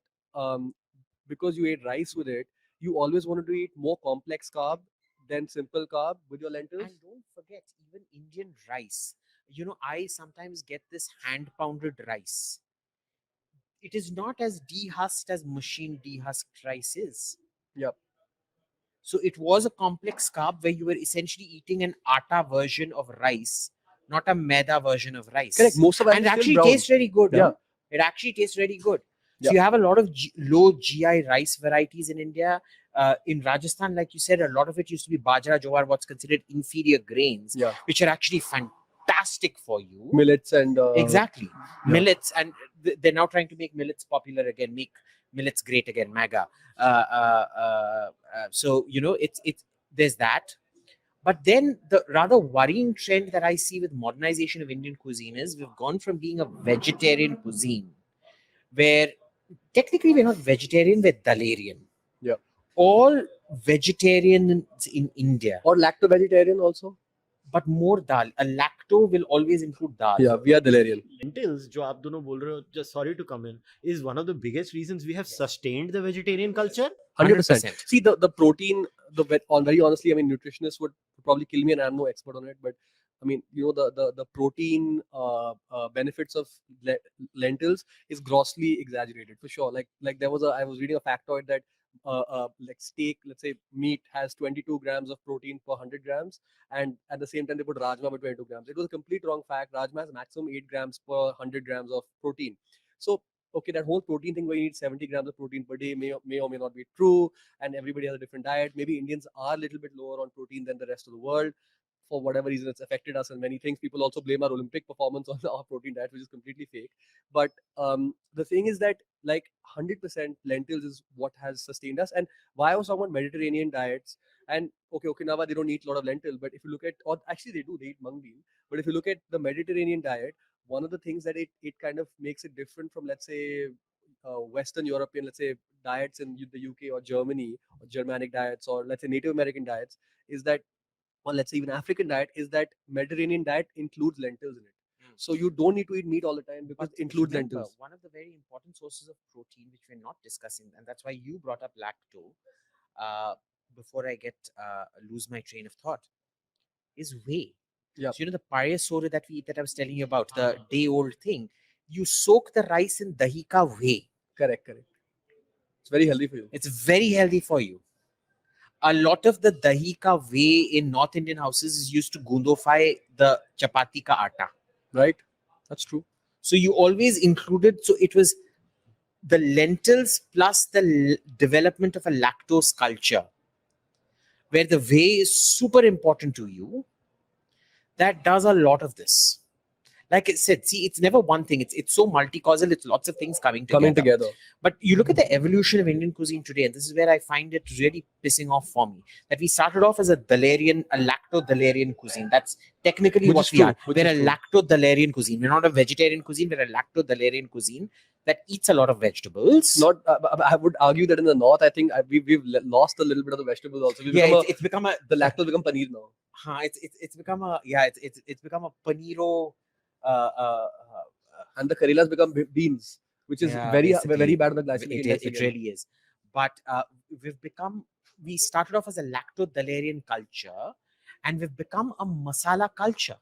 because you ate rice with it, you always wanted to eat more complex carb than simple carb with your lentils. And don't forget, even Indian rice. I sometimes get this hand pounded rice. It is not as dehusked as machine dehusked rice is. Yep. So it was a complex carb where you were essentially eating an atta version of rice, not a maida version of rice. Correct. Most of it actually tastes very good. Yeah. It actually tastes very good. So you have a lot of low GI rice varieties in India. In Rajasthan, like you said, a lot of it used to be bajra, jowar, what's considered inferior grains, which are actually fantastic for you. Millets and exactly millets, and they're now trying to make millets popular again, make millets great again, MAGA. So it's there's that. But then the rather worrying trend that I see with modernization of Indian cuisine is we've gone from being a vegetarian cuisine, where technically we're not vegetarian, we're Dalarian. Yeah. All vegetarians in India, or lacto-vegetarian also. but more dal. A lacto will always include dal. Yeah, we are Dalarian. Lentils, जो आप दोनों बोल रहे हो, just sorry to come in, is one of the biggest reasons we have sustained the vegetarian culture. 100%. See, the protein, very honestly, I mean, nutritionists would probably kill me, and I'm no expert on it, but I mean, the protein benefits of lentils is grossly exaggerated for sure. Like I was reading a factoid that like steak, let's say meat has 22 grams of protein per 100 grams, and at the same time they put rajma with 22 grams. It was a complete wrong fact. Rajma has maximum 8 grams per 100 grams of protein. So okay, that whole protein thing where you need 70 grams of protein per day may or may not be true, and everybody has a different diet. Maybe Indians are a little bit lower on protein than the rest of the world. For whatever reason, it's affected us in many things. People also blame our Olympic performance on our protein diet, which is completely fake. But the thing is that like 100% lentils is what has sustained us. And why I was talking about Mediterranean diets, and okay, Okinawa, they don't eat a lot of lentil, but if you look at, or actually they do, they eat mung bean. But if you look at the Mediterranean diet, one of the things that it kind of makes it different from, let's say, Western European, let's say, diets in the UK or Germany, or Germanic diets, or let's say Native American diets, is that, or let's say even African diet, is that Mediterranean diet includes lentils in it. So you don't need to eat meat all the time because it includes lentils. One of the very important sources of protein, which we're not discussing, and that's why you brought up lacto, before I lose my train of thought, is whey. Yeah. So the payasore that we eat, that I was telling you about, the day-old thing, you soak the rice in dahi ka whey. Correct. It's very healthy for you. It's very healthy for you. A lot of the dahi ka whey in North Indian houses is used to gundofy the chapati ka atta. Right? That's true. So you always included, so it was the lentils plus the development of a lactose culture, where the whey is super important to you, that does a lot of this. Like I said, see, it's never one thing. It's so multi-causal. It's lots of things coming together. But you look at the evolution of Indian cuisine today, and this is where I find it really pissing off for me, that we started off as a lacto-Dalarian cuisine. That's technically what we are. We're a lacto-Dalarian cuisine. We're not a vegetarian cuisine. We're a lacto-Dalarian cuisine that eats a lot of vegetables. Not, I would argue that in the north, I think we've lost a little bit of the vegetables also. It's become the lactose become paneer now. It's become a paniro. And the Karelas become beans, which is very bad on the glycemic index. It really is. But we started off as a lacto-Dalarian culture, and we've become a masala culture.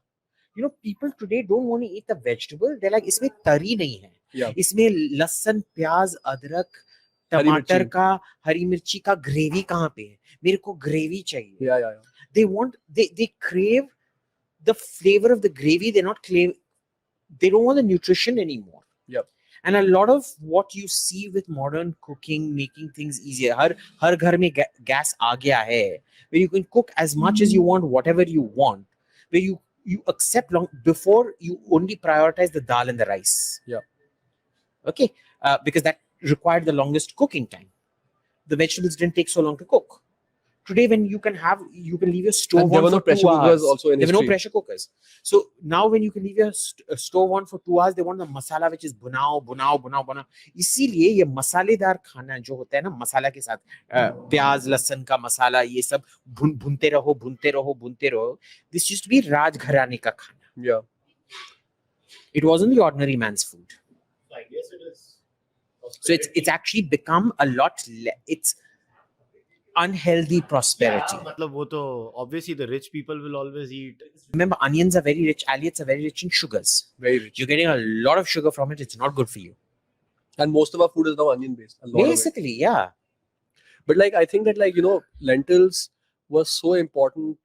People today don't want to eat the vegetable. They're like, इसमें तरी नहीं है. Yeah. इसमें लहसुन, प्याज, अदरक, टमाटर का, हरी मिर्ची का ग्रेवी कहाँ पे है? मेरे को ग्रेवी चाहिए. Yeah. They crave the flavor of the gravy. They don't want the nutrition anymore. Yep. And a lot of what you see with modern cooking, making things easier. हर घर में gas आ गया है, where you can cook as much as you want, whatever you want, where you accept before you only prioritize the dal and the rice. Yeah. Okay. Because that required the longest cooking time. The vegetables didn't take so long to cook. Today, when you can leave your stove on for 2 hours. There were no pressure cookers also in history. There were no pressure cookers. So now when you can leave your stove on for 2 hours, they want the masala which is bunao. इसीलिए ये मसालेदार खाना जो होता है ना, मसाला के साथ प्याज लहसुन का मसाला, ये सब भूनते रहो. This used to be राजघराने का खाना. Yeah. It wasn't the ordinary man's food. I guess it is. So it's actually become a lot. It's unhealthy prosperity. Obviously the rich people will always eat. Remember, onions are very rich, alliates are very rich in sugars. Very rich. You're getting a lot of sugar from it. It's not good for you. And most of our food is now onion based. Basically, yeah. But I think that lentils was so important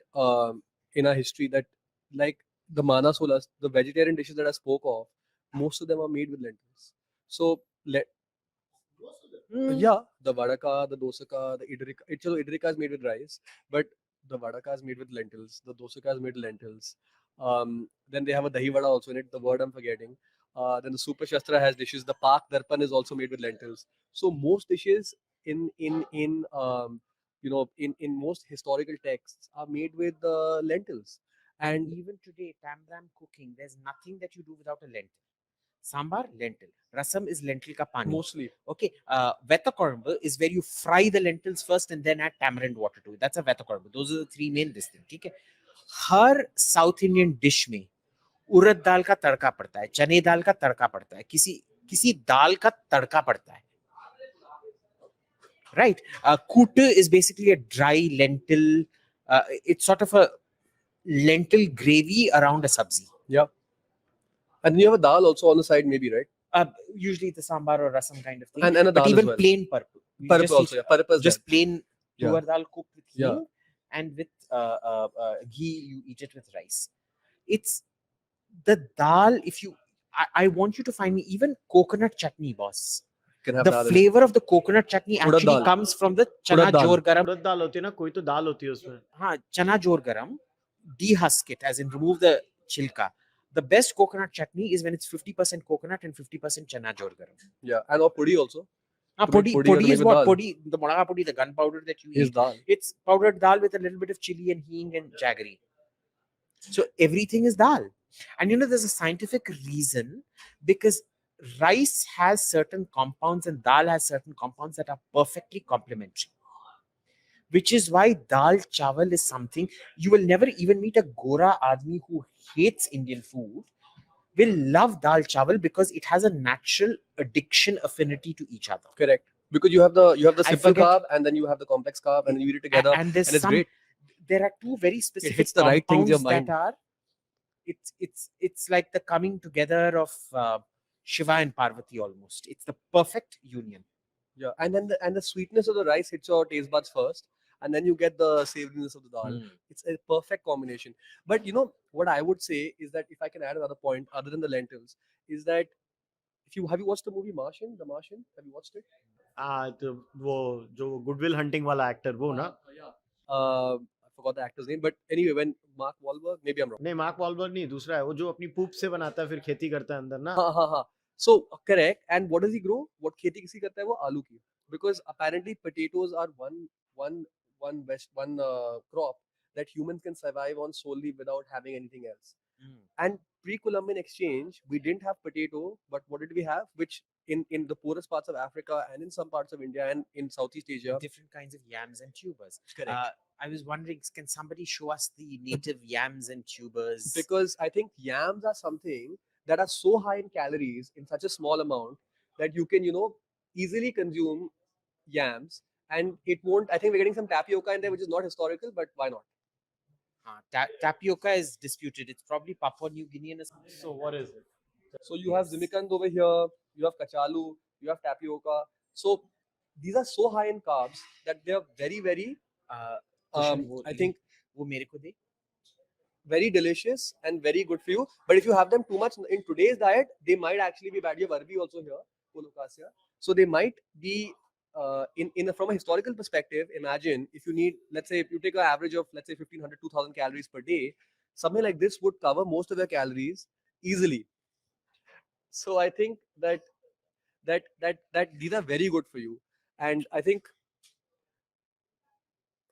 in our history that the mana solas, the vegetarian dishes that I spoke of, most of them are made with lentils. So Yeah, the vadaka, the dosaka, the idrika. Idrika is made with rice, but the vadaka is made with lentils. The dosaka is made with lentils. Then they have a dahi vada also in it. The word I'm forgetting. Then the super shastra has dishes. The pak darpan is also made with lentils. So most dishes in most historical texts are made with lentils. And even today, Tamram cooking, there's nothing that you do without a lentil. Sambar, lentil. Rasam is lentil ka pani. Mostly. Okay. Vetakorma is where you fry the lentils first and then add tamarind water to it. That's a vetakorma. Those are the three main dishes. Okay. Her South Indian dish में उड़द दाल का तड़का पड़ता है, चने दाल का तड़का पड़ता है, किसी दाल का तड़का पड़ता है. Right. Kut is basically a dry lentil. It's sort of a lentil gravy around a sabzi. Yeah. And you have a dal also on the side, maybe, right? Usually the sambar or rasam kind of thing. And a but dal even as well. plain parpu. Parpu also, yeah. Parpu is just there. plain Yeah. tuar dal cooked with Yeah. hing and with ghee. You eat it with rice. It's the dal. If you, I want you to find me even coconut chutney, boss. Can have The dal in it. flavor of the coconut chutney Urad actually dal. comes from the chana Urad dal. jor garam. उड़द दाल होती है ना, कोई तो दाल होती है उसमें. हाँ, chana jor garam. Dehusk it, as in remove the chilka. The best coconut chutney is when it's 50% coconut and 50% chana jor garam. Yeah, and or puri also. Podi you have to is make with what? dal. Podi, the moraga podi, the gunpowder that you Is eat. dal. It's powdered dal with a little bit of chili and hing and jaggery. So everything is dal. And there's a scientific reason, because rice has certain compounds and dal has certain compounds that are perfectly complementary. Which is why dal chawal is something you will never even meet a Gora Admi who hates Indian food will love dal chawal because it has a natural addiction affinity to each other. Correct. Because you have the I simple forget- carb and then you have the complex carb and you eat it together And there's and it's some, great. there are two very specific hits the right things in your compounds mind. that are, it's like the coming together of Shiva and Parvati almost. It's the perfect union. Yeah, and then the sweetness of the rice hits your taste buds first, and then you get the savoriness of the dal. It's a perfect combination. But what I would say is that if I can add another point other than the lentils, is that have you watched the movie Martian? The Martian? Have you watched it? तो वो जो Good Will Hunting वाला actor वो ना. Yeah. I forgot the actor's name, but anyway, when Mark Wahlberg, maybe I'm wrong. नहीं, mark वॉल्बर्ग नहीं, दूसरा है वो जो अपनी पूप से बनाता है फिर खेती करता है अंदर ना. हाँ. So correct. And what does he grow? What खेती किसी करता है वो आलू की. Because apparently potatoes are one crop that humans can survive on solely without having anything else. And pre-Columbian exchange, we didn't have potato, but what did we have? Which in the poorest parts of Africa and in some parts of India and in Southeast Asia, Different kinds of yams and tubers. correct. I was wondering, can somebody show us the native yams and tubers? Because I think yams are something that are so high in calories in such a small amount that you can easily consume yams, and it won't. I think we're getting some tapioca in there, which is not historical, but why not? Tapioca is disputed. It's probably Papua New Guinean. So what is it? So you have zimikand over here, you have kachalu, you have tapioca. So these are so high in carbs that they are very, very, I think, वो मेरे को दे. very delicious and very good for you. But if you have them too much in today's diet, they might actually be bad. You have arbi also here, colocasia. So they might be from a historical perspective. Imagine if you need, let's say, if you take an average of, let's say, 1500, 2000 calories per day, something like this would cover most of your calories easily. So I think that these are very good for you. And I think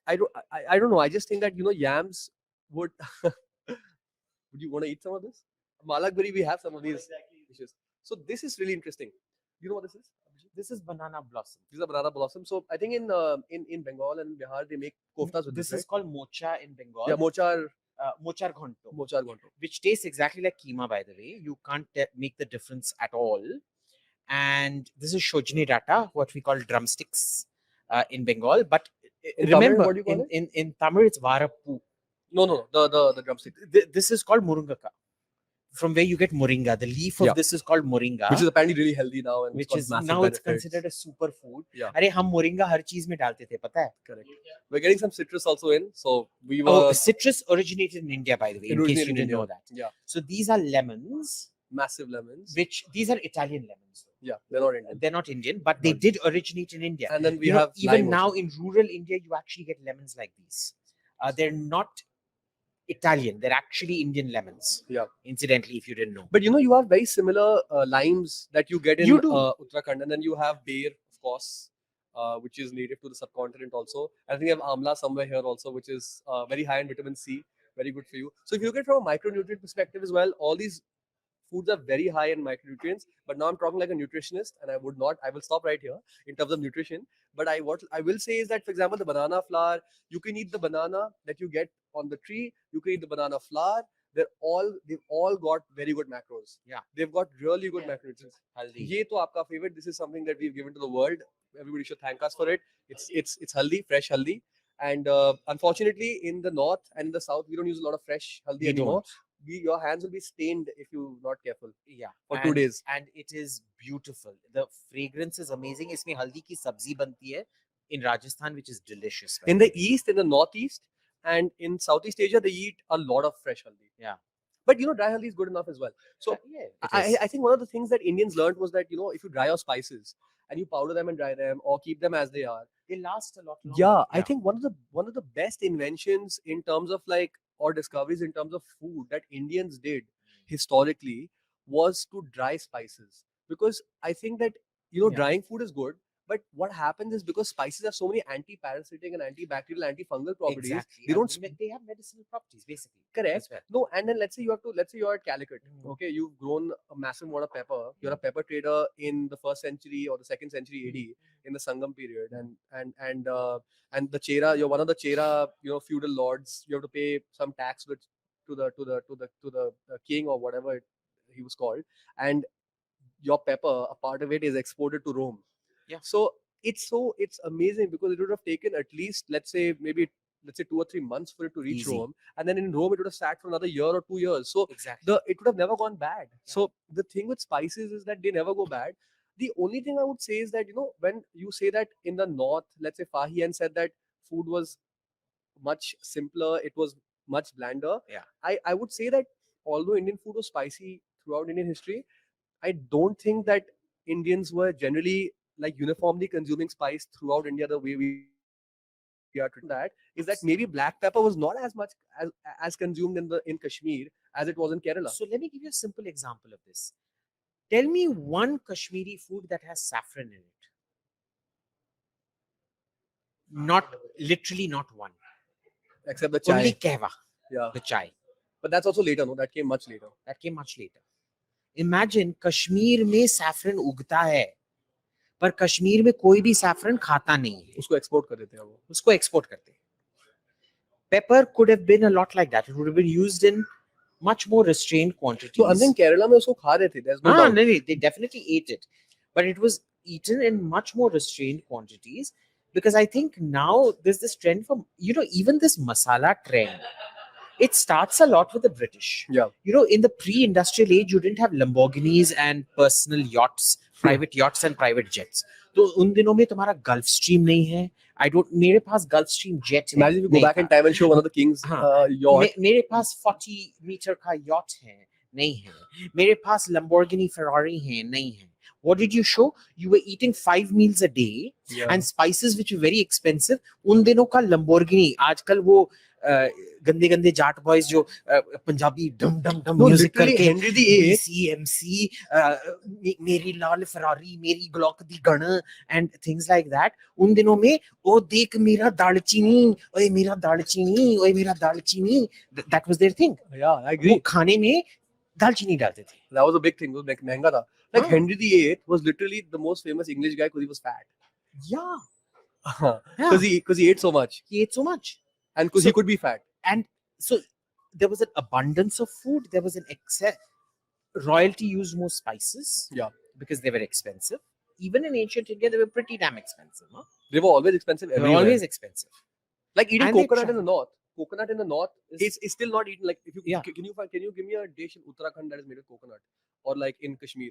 I don't know. I just think that yams would. Would you want to eat some of this? Malakbari, we have some of these dishes. So this is really interesting. You know what this is? This is banana blossom. These are banana blossoms. So I think in Bengal and Bihar they make koftas with This this. is called mocha in Bengal. Yeah, mochar Ghonto. ghonto. Which tastes exactly like keema, by the way. You can't make the difference at all. And this is shojne data, what we call drumsticks in Bengal. But In Tamil, remember, what do you call it? in Tamil, it's varappu. No, the drumstick. This is called murungaka, from where you get moringa. The leaf of Yeah. this is called moringa, Which is apparently really healthy now, and which it's got is massive now it's benefits. considered a superfood. Yeah. अरे हम moringa हर चीज में डालते थे, पता है? Correct. We're getting some citrus also in, so we were Oh, citrus originated in India, by the way, in case originated you in didn't India. know that. Yeah, So these are lemons, massive lemons. these are Italian lemons. Yeah, they're not Indian. They're not Indian, but they Not- did originate in India. And then we You know, have even lime now also. in rural India, you actually get lemons like these. They're not Italian; they're actually Indian lemons. Yeah. Incidentally, if you didn't know. But you have very similar limes that you get in You do. Uttarakhand, and then you have bear, of course, which is native to the subcontinent also. And I think you have amla somewhere here also, which is very high in vitamin C, very good for you. So if you look at it from a micronutrient perspective as well, all these foods are very high in micronutrients. But now I'm talking like a nutritionist, and I will stop right here in terms of nutrition. But what I will say is that, for example, the banana flour, you can eat the banana that you get on the tree, you can eat the banana flour. They've all got very good macros. Yeah. They've got really good macronutrients. Healthy. Ye to aapka favorite. This is something that we've given to the world. Everybody should thank us for it. It's healthy, fresh healthy. And unfortunately, in the north and in the south, we don't use a lot of fresh healthy We anymore. don't. Your hands will be stained if you're not careful. Yeah. For 2 days. And it is beautiful. The fragrance is amazing. इसमें हल्दी की सब्जी बनती है in Rajasthan, which is delicious. In the east, in the northeast, and in Southeast Asia, they eat a lot of fresh haldi. Yeah. But dry haldi is good enough as well. So yeah, it is. I think one of the things that Indians learned was that if you dry your spices and you powder them and dry them or keep them as they are, they last a lot longer. yeah, I think one of the best inventions in terms of or discoveries in terms of food that Indians did historically was to dry spices. Because I think that drying food is good. But what happens is, because spices have so many anti-parasitic and antibacterial, antifungal properties, Exactly. They have medicinal properties, basically. Correct. Well. No, and then let's say you're at Calicut. Okay, you've grown a massive amount of pepper. You're a pepper trader in the 1st century or the 2nd century AD in the Sangam period, and the Chera, you're one of the Chera, feudal lords. You have to pay some tax to the king or whatever he was called, and your pepper, a part of it is exported to Rome. Yeah. So it's amazing, because it would have taken at least, let's say 2 or 3 months for it to reach Easy. Rome, and then in Rome it would have sat for another year or 2 years. So exactly. it would have never gone bad. Yeah. So the thing with spices is that they never go bad. The only thing I would say is that when you say that in the north, let's say Fahian said that food was much simpler, it was much blander. Yeah. I would say that although Indian food was spicy throughout Indian history, I don't think that Indians were generally uniformly consuming spice throughout India the way we are today. That is that maybe black pepper was not as much as consumed in Kashmir as it was in Kerala. So let me give you a simple example of this. Tell me one Kashmiri food that has saffron in it. Not one. Except the chai. Only kehwa. Yeah. The chai. But that's also later, no? That came much later. Imagine Kashmir में saffron उगता है, पर कश्मीर में कोई भी saffron खाता नहीं है. उसको export कर देते हैं वो. उसको export करते हैं. Pepper could have been a lot like that. It would have been used in much more restrained quantities. So, and then Kerala में उसको खा रहे थे. There's no doubt. No, they definitely ate it, but it was eaten in much more restrained quantities, because I think now there's this trend for even this masala trend. It starts a lot with the British. Yeah. In the pre-industrial age, you didn't have Lamborghinis and personal yachts, private yachts and private jets. तो उन दिनों में तुम्हारा Gulf Stream नहीं है. मेरे पास Gulf Stream jet है. Imagine if you go back in time and show one of the king's yacht. मेरे पास 40 meter का yacht है. नहीं है. मेरे पास Lamborghini Ferrari है. नहीं है. What did you show? You were eating 5 meals a day, and spices which were very expensive. उन दिनों का Lamborghini, आजकल वो गंदे जाट बॉयज जो पंजाबी डम म्यूजिक करके हेनरी दी एट MC मेरी लाल फरारी, मेरी Glock the gun and things like that. उन दिनों में ओ देख मेरा दालचीनी, ओए मेरा दालचीनी, ओए मेरा दालचीनी, दैट वाज देयर थिंग. या आई एग्री. वो खाने में दालचीनी डालते थे. That was a big thing. It was महंगा था. Henry VIII was literally the most famous English guy because he was fat. Yeah. Because he ate so much. And because he could be fat. And so there was an abundance of food. There was an excess. Royalty used more spices. Yeah. Because they were expensive. Even in ancient India, they were pretty damn expensive. Huh? They were always expensive everywhere. They were always expensive. Like eating coconut in the north. Coconut in the north is still not eaten. Like, if you can you give me a dish in Uttarakhand that is made with coconut, or like in Kashmir?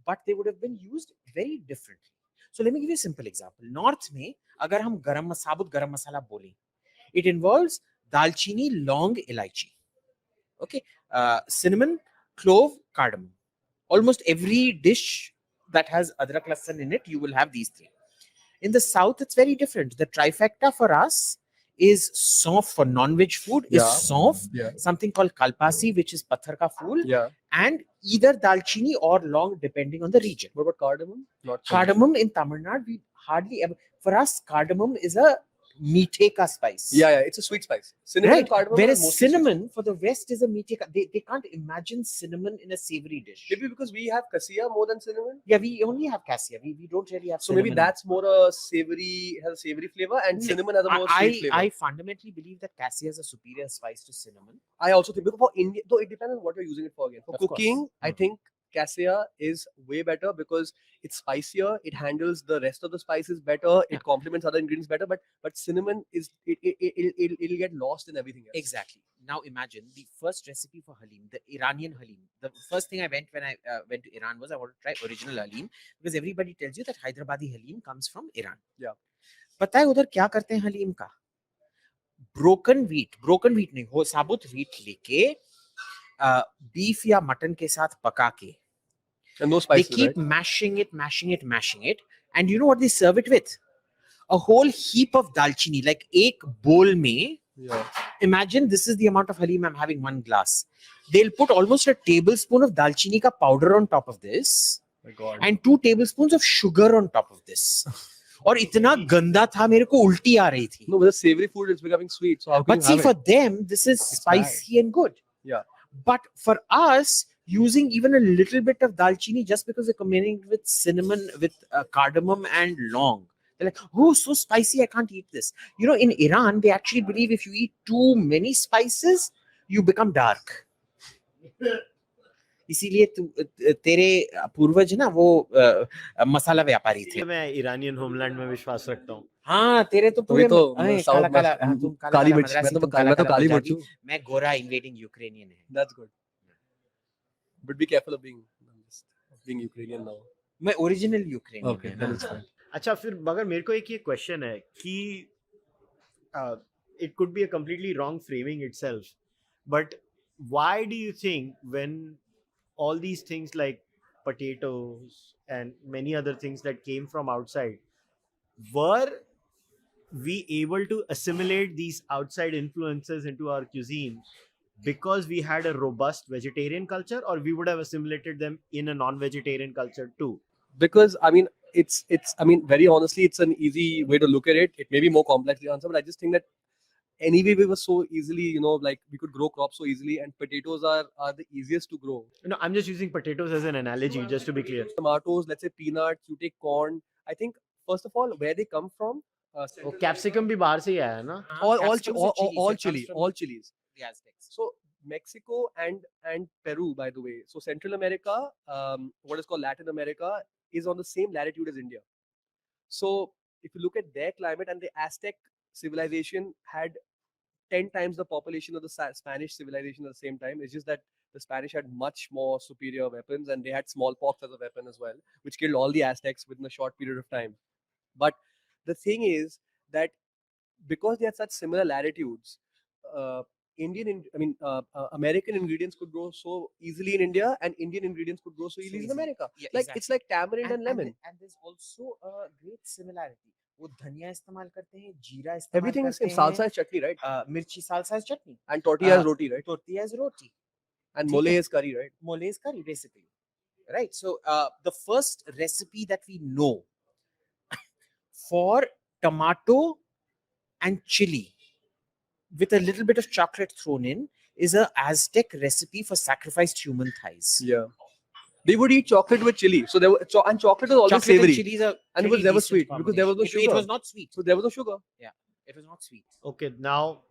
But they would have been used very differently. So let me give you a simple example. North में अगर हम साबुत गरम मसाला बोलें, it involves dalchini, long ilaichi, okay, cinnamon, clove, cardamom. Almost every dish that has adrak lasan in it, you will have these three. In the south, it's very different. The trifecta for us is sauf for non-veg food, is sauf, something called kalpasi, which is patthar ka phool, and either dalchini or long, depending on the region. What about cardamom? Not so much. Cardamom in Tamil Nadu, we hardly ever. For us, cardamom is a meethe ka spice. Yeah, it's a sweet spice. Cinnamon and cardamom. Whereas are mostly cinnamon sweet. for the West is a meethe ka. They can't imagine cinnamon in a savory dish. Maybe because we have cassia more than cinnamon. Yeah, we only have cassia. We don't really have So cinnamon. maybe that's more a savory, has a savory flavor, and cinnamon has a more sweet flavor. I fundamentally believe that cassia is a superior spice to cinnamon. I also think, because for India, though it depends on what you're using it for again. For Of cooking, course. I think cassia is way better because it's spicier. It handles the rest of the spices better. It complements other ingredients better. But cinnamon is it'll get lost in everything else. Exactly. Now imagine the first recipe for halim, the Iranian halim. The first thing I went when I went to Iran was I wanted to try original halim, because everybody tells you that Hyderabadi halim comes from Iran. Yeah. पता है उधर क्या करते हैं हलीम का? Broken wheat नहीं हो, साबुत wheat लेके beef या mutton के साथ पका के, and no they spices, keep right? mashing it, and you know what they serve it with? A whole heap of dalchini, like एक bowl में. Yeah. Imagine this is the amount of halim I'm having, 1 glass. They'll put almost a tablespoon of dalchini ka powder on top of this, My God. and 2 tablespoons of sugar on top of this. और इतना गंदा था, मेरे को उल्टी आ रही थी. No, but the savory food is becoming sweet. So how can But you see, have for it? them, this is spicy and good. Yeah. But for us, using even a little bit of dalchini, just because they're combining it with cinnamon, with cardamom and long, they're like, oh, so spicy, I can't eat this. You know, in Iran, they actually believe if you eat too many spices, you become dark. इसीलिए तेरे पूर्वज ना वो मसाला व्यापारी थे. मैं Iranian homeland में विश्वास रखता हूँ. हाँ, तेरे तो पूरे काला काला, तुम काली मिर्च. मैं तो काली मिर्च हूँ. मैं गोरा इन्वेडिंग यूक्रेनियन है. That's good. But be careful of being Ukrainian now. मैं original Ukrainian. Okay, that is fine. अच्छा, फिर मगर मेरे को एक ये क्वेश्चन है कि it could be a completely wrong framing itself, but why do you think when all these things like potatoes and many other things that came from outside, were we able to assimilate these outside influences into our cuisine because we had a robust vegetarian culture, or we would have assimilated them in a non-vegetarian culture too? Because I mean, very honestly, it's an easy way to look at it. It may be more complex the answer, but I just think that anyway we were so easily, like we could grow crops so easily, and potatoes are the easiest to grow. No, I'm just using potatoes as an analogy, just to be clear. Tomatoes, let's say peanuts, you take corn. I think first of all, where they come from. Capsicum भी बाहर से ही आया है ना? All chilies. The Aztecs. So Mexico and Peru, by the way. So Central America, what is called Latin America, is on the same latitude as India. So if you look at their climate, and the Aztec civilization had 10 times the population of the Spanish civilization at the same time. It's just that the Spanish had much more superior weapons, and they had smallpox as a weapon as well, which killed all the Aztecs within a short period of time. But the thing is that because they had such similar latitudes, American ingredients could grow so easily in India, and Indian ingredients could grow so easily in America. Yeah, like exactly. It's like tamarind and lemon. And there's also a great similarity. वो धनिया इस्तेमाल करते हैं, जीरा इस्तेमाल Everything is करते in salsa is chutney, right? मिर्ची salsa is chutney, And tortilla is roti, right? tortilla is roti, And ठीक mole है. is curry, right? mole is curry basically, right? So the first recipe that we know for tomato and chili with a little bit of chocolate thrown in is a Aztec recipe for sacrificed human thighs. Yeah. They would eat chocolate with chili. So there were, and chocolate was always Chocolate savory. and chilies are And it was pretty never decent sweet because there was no combination. It sugar. was not sweet. So there was no sugar. It was not sweet. Okay, now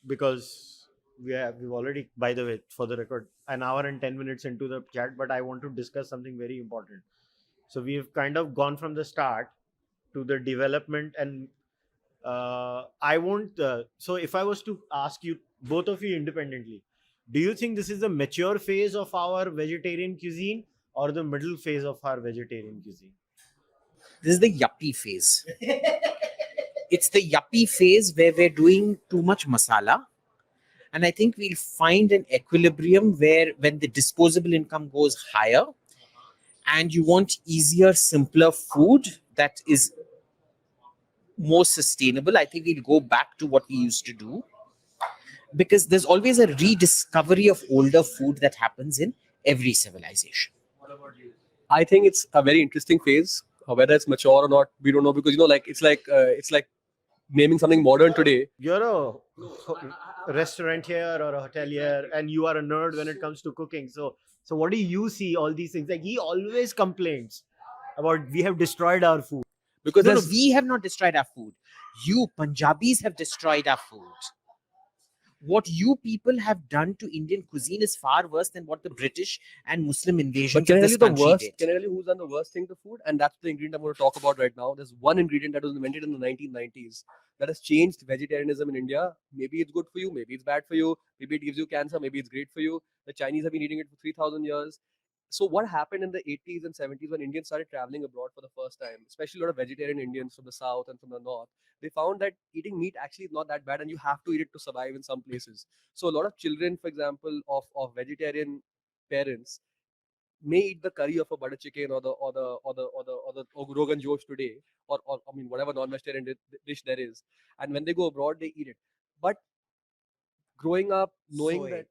because we've already, by the way, for the record, an hour and 10 minutes into the chat, but I want to discuss something very important. So we've kind of gone from the start to the development, and I won't. So if I was to ask you, both of you independently, do you think this is the mature phase of our vegetarian cuisine or the middle phase of our vegetarian cuisine? This is the yuppie phase. It's the yuppie phase where we're doing too much masala. And I think we'll find an equilibrium where when the disposable income goes higher and you want easier, simpler food that is more sustainable, I think we'll go back to what we used to do, because there's always a rediscovery of older food that happens in every civilization. I think it's a very interesting phase. Whether it's mature or not, we don't know, because it's like naming something modern today. You're a restaurateur or a hotelier, and you are a nerd when it comes to cooking. So what do you see all these things? Like, he always complains about we have destroyed our food. Because No, there's we have not destroyed our food. You Punjabis have destroyed our food. What you people have done to Indian cuisine is far worse than what the British and Muslim invasions But can I of tell this you the country worst? did. Can I tell you who's done the worst thing to food? And that's the ingredient I'm going to talk about right now. There's one ingredient that was invented in the 1990s that has changed vegetarianism in India. Maybe it's good for you, maybe it's bad for you, maybe it gives you cancer, maybe it's great for you. The Chinese have been eating it for 3,000 years. So what happened in the 80s and 70s when Indians started traveling abroad for the first time, especially a lot of vegetarian Indians from the south and from the north, they found that eating meat actually is not that bad, and you have to eat it to survive in some places. So a lot of children, for example, of vegetarian parents may eat the curry of a butter chicken or Rogan Josh today, or I mean whatever non-vegetarian dish there is, and when they go abroad they eat it. But growing up knowing Soy. that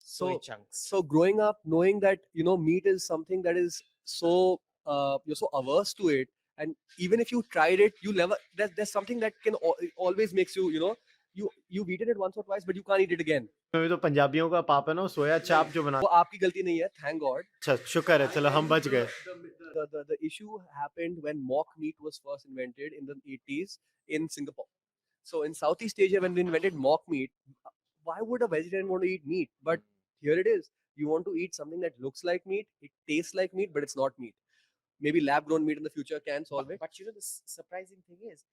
Soy chunks. so growing up knowing that meat is something that is so you're so averse to it, and even if you tried it, you never there's something that can always makes you've eaten it once or twice but you can't eat it again. में तो पंजाबियों का पाप है ना, सोया चाप जो वो बनाते आपकी गलती नहीं है, thank God. अच्छा शुक्र है, चलो हम बच गए. The issue happened when mock meat was first invented in the 80s in Singapore. So in Southeast Asia, when they invented mock meat, why would a vegetarian want to eat meat? But here it is. You want to eat something that looks like meat, it tastes like meat, but it's not meat. Maybe lab-grown meat in the future can solve it. But you know, the surprising thing is,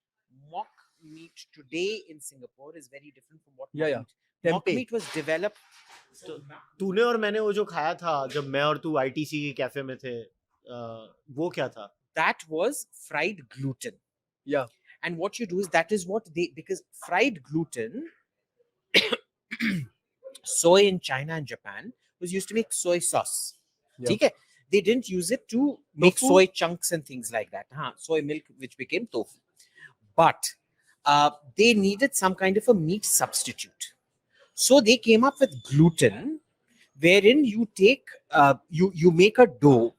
mock meat today in Singapore is very different from what Yeah, mock yeah. meat. Mock Tempeh. meat was developed. तूने और मैंने वो जो खाया था जब मैं और तू आईटीसी के कैफे में थे, वो क्या था? That was fried gluten. Yeah. And what you do is, that is what they, because fried gluten, soy in China and Japan was used to make soy sauce. Yeah. Okay? They didn't use it to make Tofu? soy chunks and things like that. Soy milk, which became tofu. But they needed some kind of a meat substitute. So they came up with gluten, wherein you take, you make a dough,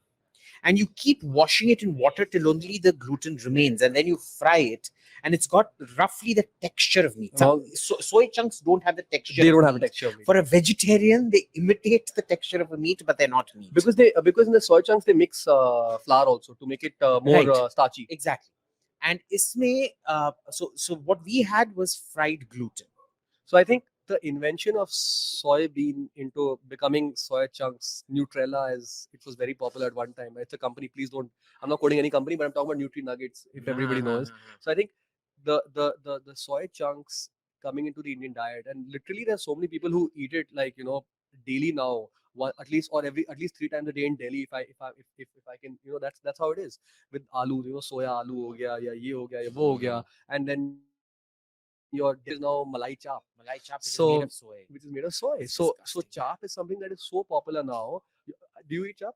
and you keep washing it in water till only the gluten remains, and then you fry it, and it's got roughly the texture of meat. Well, Soy chunks don't have the texture. They of don't have a meat. texture of meat. For a vegetarian, they imitate the texture of a meat, but they're not meat. Because in the soy chunks they mix flour also to make it more Right. starchy. Exactly. And isme, so what we had was fried gluten. So I think the invention of soybean into becoming soy chunks, Nutrella, it was very popular at one time. It's a company. Please don't. I'm not quoting any company, but I'm talking about Nutri Nuggets. If everybody knows. So I think the soy chunks coming into the Indian diet, and literally there's so many people who eat it like daily now. At least 3 times a day in Delhi. If I can, that's how it is with aloo. Soya aloo ho gaya, ya ye ho gaya, ya wo ho gaya, and then your dish is now malai chap. Malai chap is So- made of soy. Which is made of soy. It's So disgusting. chap is something that is so popular now. Do you eat chap?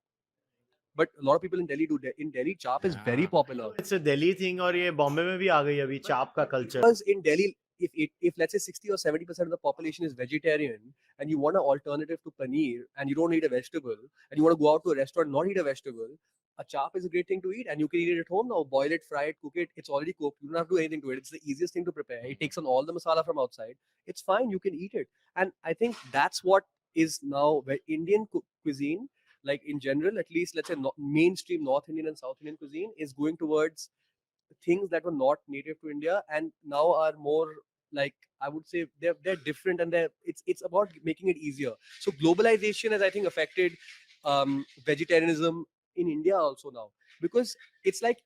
But a lot of people in Delhi do. In Delhi, chap is very Yeah. popular. It's a Delhi thing, और ये बॉम्बे में भी आ गई अभी चाप का culture. Because in Delhi, if let's say 60 or 70% of the population is vegetarian, and you want an alternative to paneer, and you don't eat a vegetable, and you want to go out to a restaurant and not eat a vegetable, a chap is a great thing to eat, and you can eat it at home now. Boil it, fry it, cook it. It's already cooked. You don't have to do anything to it. It's the easiest thing to prepare. It takes on all the masala from outside. It's fine. You can eat it. And I think that's what is now where Indian cuisine, like in general, at least let's say mainstream North Indian and South Indian cuisine, is going towards things that were not native to India and now are more like, I would say they're different, and it's about making it easier. So globalization has, I think, affected vegetarianism in India also now, because it's like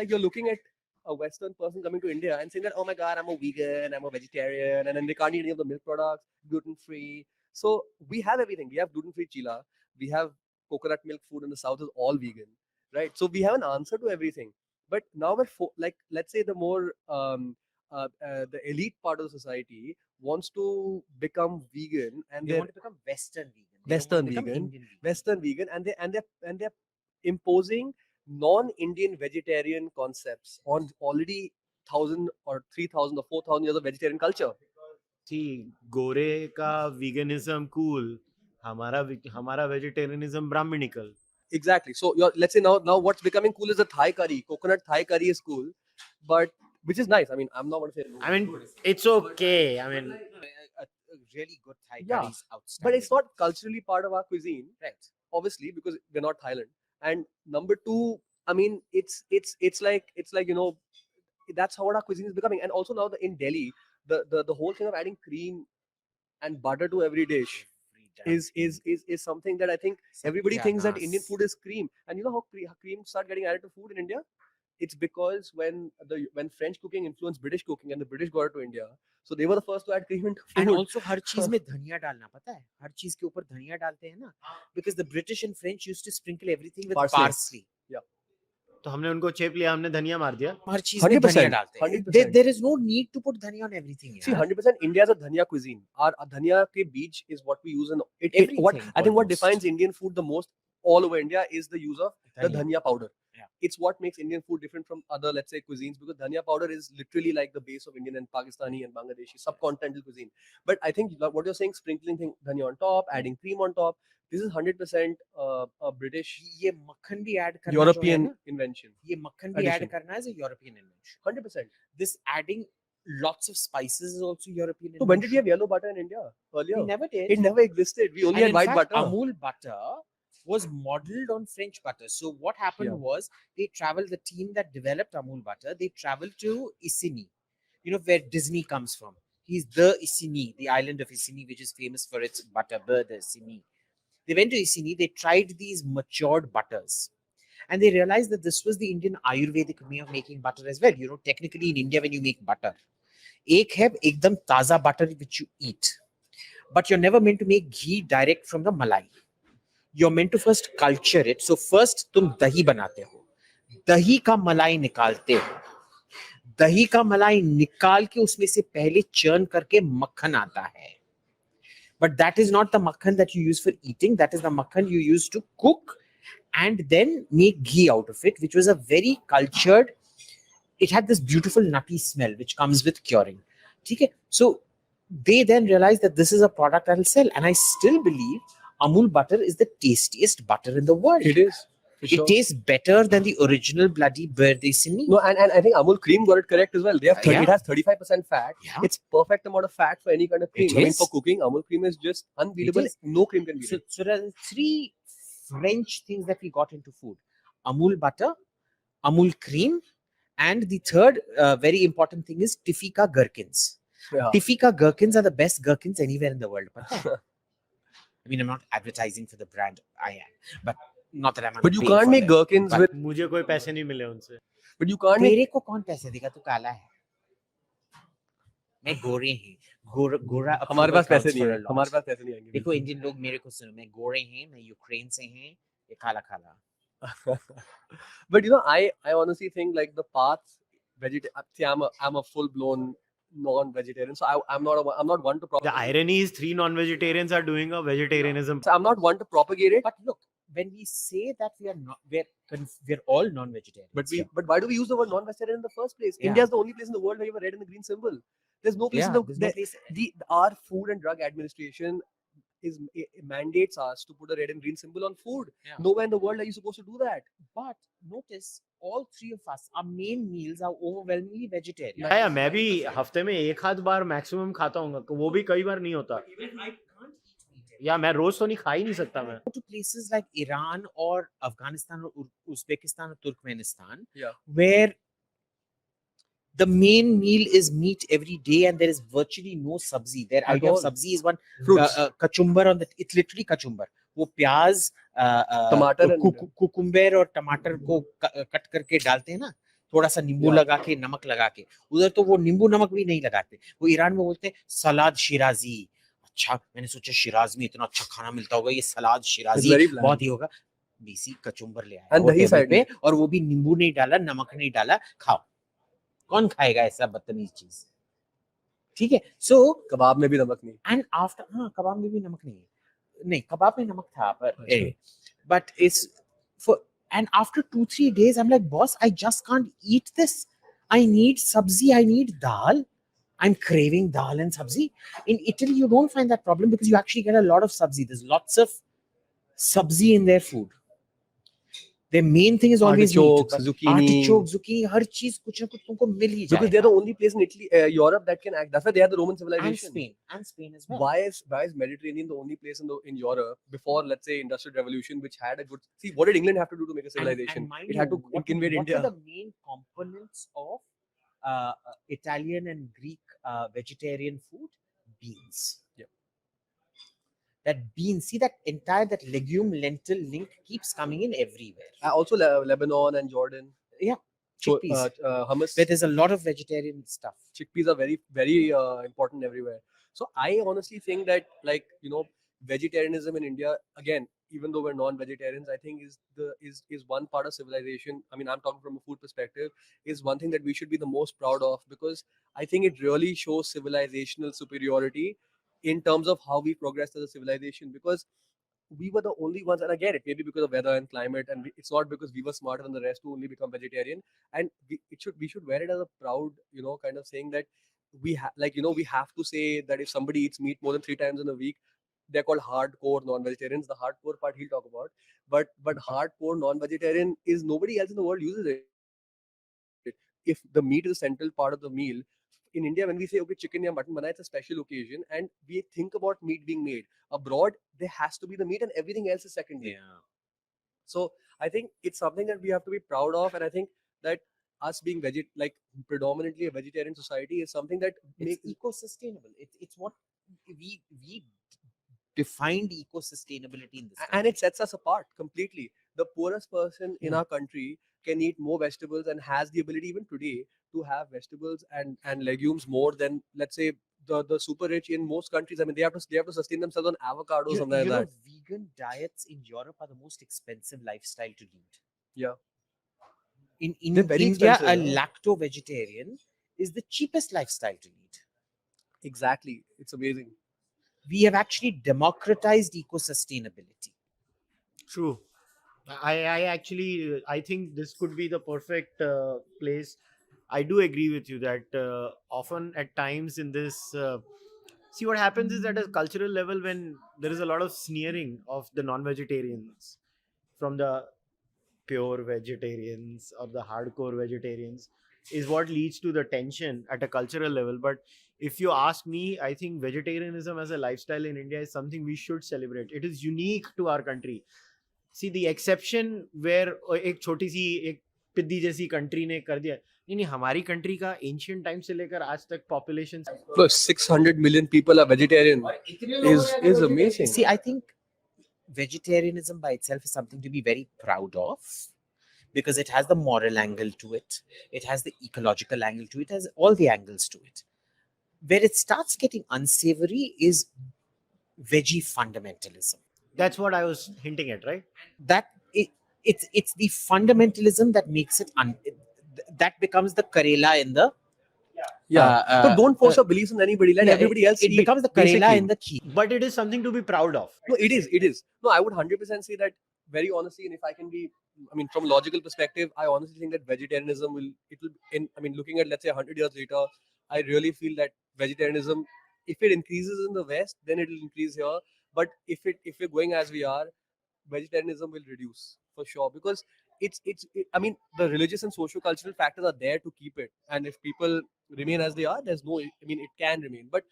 you're looking at a Western person coming to India and saying that, oh my God, I'm a vegan, I'm a vegetarian, and then they can't eat any of the milk products, gluten free. So we have everything. We have gluten free chila. We have coconut milk food in the south is all vegan, right? So we have an answer to everything. But now like let's say the more the elite part of the society wants to become vegan, and They they're want to become Western vegan. They don't Western want to become vegan, Indian vegan. Western vegan, and they're imposing non-Indian vegetarian concepts on already 1,000 or 3,000 or 4,000 years of vegetarian culture. See, गोरे का veganism cool, हमारा vegetarianism brahminical. Exactly. So let's say now what's becoming cool is the Thai curry. Coconut Thai curry is cool, but which is nice. I mean, I'm not going to say no. I mean, it's okay. I mean, A really good Thai Yeah, curry is but outstanding. it's not culturally part of our cuisine, Right. obviously, because we're not Thailand. And number two, I mean, it's like that's how our cuisine is becoming. And also now in Delhi, the whole thing of adding cream and butter to every dish is something that I think everybody thinks that Indian food is cream. And you know how cream start getting added to food in India? It's because when French cooking influenced British cooking and the British got it to India, so they were the first to add cream into food. And also हर चीज में धनिया डालना पता है हर चीज के ऊपर धनिया डालते हैं ना because the British and French used to sprinkle everything with parsley. तो हमने उनको चेप लिया, हमने धनिया मार दिया. हर चीज में धनिया डालते हैं. 100%. There is no need to put dhania on everything. See, 100% India is a dhania cuisine. Our dhania ke beej is what we use in Everything, I think what almost. defines Indian food the most all over India is the use of the dhania powder. Yeah. It's what makes Indian food different from other, let's say, cuisines, because dhania powder is literally like the base of Indian and Pakistani and Bangladeshi subcontinental cuisine. But I think what you're saying, sprinkling dhania on top, adding cream on top, this is 100% a British ये मक्खन भी add करना European जो है ना, invention. ये मक्खन भी Addition. ऐड करना is a European invention. 100%. This adding lots of spices is also European invention. So when did we have yellow butter in India? Earlier? We never did. It never existed. We only And had in white fact, butter. Amul butter was modeled on French butter. So what happened was they traveled, the team that developed Amul butter, they traveled to Icini, you know, where Disney comes from. He's the Icini, the island of Icini, which is famous for its butter, the Icini. They went to Icini, they tried these matured butters. And they realized that this was the Indian Ayurvedic way of making butter as well. You know, technically in India, when you make butter, एक है एकदम ताजा butter which you eat. But you're never meant to make ghee direct from the malai. You're meant to first culture it. So first तुम दही बनाते हो. दही का मलाई निकालते हो. दही का मलाई निकाल के उसमें से पहले churn करके मक्खन आता है. But that is not the makhan that you use for eating. That is the makhan you use to cook and then make ghee out of it, which was a very cultured. It had this beautiful nutty smell which comes with curing. Okay? So they then realized that this is a product that will sell. And I still believe Amul butter is the tastiest butter in the world. It is. It tastes better than the original bloody Berdesini. No, and I think Amul cream got it correct as well. They have Yeah. It has 35% fat. Yeah. It's perfect amount of fat for any kind of cream. It I mean, is. for cooking, Amul cream is just unbeatable. is. No cream can beat So, it. so there are three French things that we got into food: Amul butter, Amul cream, and the third very important thing is Tifika gherkins. Yeah. Tifika gherkins are the best gherkins anywhere in the world. I mean, I'm not advertising for the brand. I am, but not that I'm. But you can't make gherkins with. मुझे कोई पैसे नहीं मिले उनसे. But you can't make. तेरे को कौन पैसे देगा? तू काला है. मैं गोरे हैं. गोरा. हमारे पास पैसे नहीं है. हमारे पास पैसे नहीं आएंगे. देखो इंडियन लोग मेरे को सुनो. मैं गोरे हैं. मैं यूक्रेन से हैं. ये काला काला. But you know, I honestly think like the path I'm a full blown non-vegetarian, so I'm not one to The propagate. irony is 3 non-vegetarians are doing a vegetarianism. So I'm not one to propagate it. But look, when we say that we are not, we're all non-vegetarians. But why do we use the word non-vegetarian in the first place? Yeah. India is the only place in the world where you have a red and a green symbol. There's no place our Food and Drug Administration mandates us to put a red and green symbol on food. Yeah. Nowhere in the world are you supposed to do that. But notice, all three of us, our main meals are overwhelmingly vegetarian. या मैं भी हफ्ते में एक आध बार maximum खाता हूँ, वो भी कई बार नहीं होता. या मैं रोज तो नहीं खा ही नहीं सकता मैं. Go to places like Iran or Afghanistan or Uzbekistan or Turkmenistan, Yeah. where the main meal is meat every day and there is virtually no sabzi. Their idea of sabzi is one kachumbar on the. It's literally kachumbar. वो प्याज टमाटर cucumber और टमाटर को cut करके डालते हैं ना, थोड़ा सा नींबू लगा के, नमक लगा के. उधर तो वो नींबू नमक भी नहीं लगाते. वो ईरान में बोलते हैं सलाद शिराजी. अच्छा, मैंने सोचा शिराज में इतना अच्छा खाना मिलता होगा, ये सलाद शिराजी बहुत ही होगा. देसी कचुम्बर ले आया पे, और वो भी नींबू नहीं डाला, नमक नहीं डाला. खाओ. कौन खाएगा ऐसा बदतमीज चीज? ठीक है. सो कबाब में भी नमक नहीं. एंड आफ्टर, हाँ, कबाब में भी नमक नहीं. नहीं, कबाब में नमक था, पर but it's for And after 2-3 days, I'm like, boss, I just can't eat this. I need sabzi, I need dal. I'm craving dal and sabzi. In Italy, you don't find that problem because you actually get a lot of sabzi. There's lots of sabzi in their food. Their main thing is always meat. Artichokes, But zucchini. artichoke, zucchini, हर चीज कुछ ना कुछ तुमको मिल ही Because they're जाएगा. the only place in Italy, Europe that can act. That's why they are the Roman And civilization. Spain as well. Why is Mediterranean the only place in Europe before, let's say, Industrial Revolution, which had a good. See, what did England have to do to make a civilization? And mind It had you, to invade what India. are the main components of Italian and Greek vegetarian food? Beans. Yeah. That bean, see that entire that legume lentil link keeps coming in everywhere. Also, Lebanon and Jordan. Yeah, So, chickpeas. hummus. Where there's a lot of vegetarian stuff. Chickpeas are very, very important everywhere. So I honestly think that, like, vegetarianism in India, again, even though we're non-vegetarians, I think is one part of civilization. I mean, I'm talking from a food perspective, is one thing that we should be the most proud of, because I think it really shows civilizational superiority in terms of how we progressed as a civilization. Because we were the only ones, and again, it may be because of weather and climate, and it's not because we were smarter than the rest to only become vegetarian. And we should wear it as a proud, kind of saying that we have to say that if somebody eats meat more than 3 times in a week, they're called hardcore non-vegetarians. The hardcore part he'll talk about, but hardcore non-vegetarian is nobody else in the world uses it. If the meat is a central part of the meal, in India, when we say, okay, chicken or mutton bana, it's a special occasion, and we think about meat being made. Abroad, there has to be the meat, and everything else is secondary. So I think it's something that we have to be proud of, and I think that us being predominantly a vegetarian society is something that It's eco-sustainable. It's what we defined eco-sustainability in this country. and it sets us apart completely. The poorest person in our country can eat more vegetables and has the ability even today to have vegetables and legumes more than, let's say, the super rich in most countries. I mean, they have to sustain themselves on avocados, something like that. Vegan diets in Europe are the most expensive lifestyle to lead. Yeah. In They're very India, expensive, a yeah. lacto-vegetarian is the cheapest lifestyle to lead. Exactly. It's amazing. We have actually democratized eco-sustainability. True. I actually I think this could be the perfect place. I do agree with you that often at times in this, see what happens is at a cultural level when there is a lot of sneering of the non-vegetarians from the pure vegetarians or the hardcore vegetarians is what leads to the tension at a cultural level. But if you ask me, I think vegetarianism as a lifestyle in India is something we should celebrate. It is unique to our country. See the exception where एक छोटी सी एक पिद्दी जैसी country ने कर दिया. नहीं, हमारी country का एंशियंट टाइम से लेकर आज तक population 600 million people are vegetarian is amazing. See, I think vegetarianism by itself is something to be very proud of, because it has the moral angle to it, it has the ecological angle to it, it has all the angles to it. Where it starts getting unsavory is veggie fundamentalism. That's what I was hinting at, right? That it's the fundamentalism that makes it that becomes the Karela in the so don't force your beliefs on anybody. Let everybody else it eat, becomes the Karela basically. in the key. But it is something to be proud of. No, it is. No, I would 100% say that very honestly, and if I can be, I mean, from a logical perspective, I honestly think that vegetarianism looking at, let's say, 100 years later, I really feel that vegetarianism, if it increases in the West, then it will increase here. But if we're going as we are, vegetarianism will reduce for sure, because I mean, the religious and socio-cultural factors are there to keep it, and if people remain as they are, there's no, I mean, it can remain. But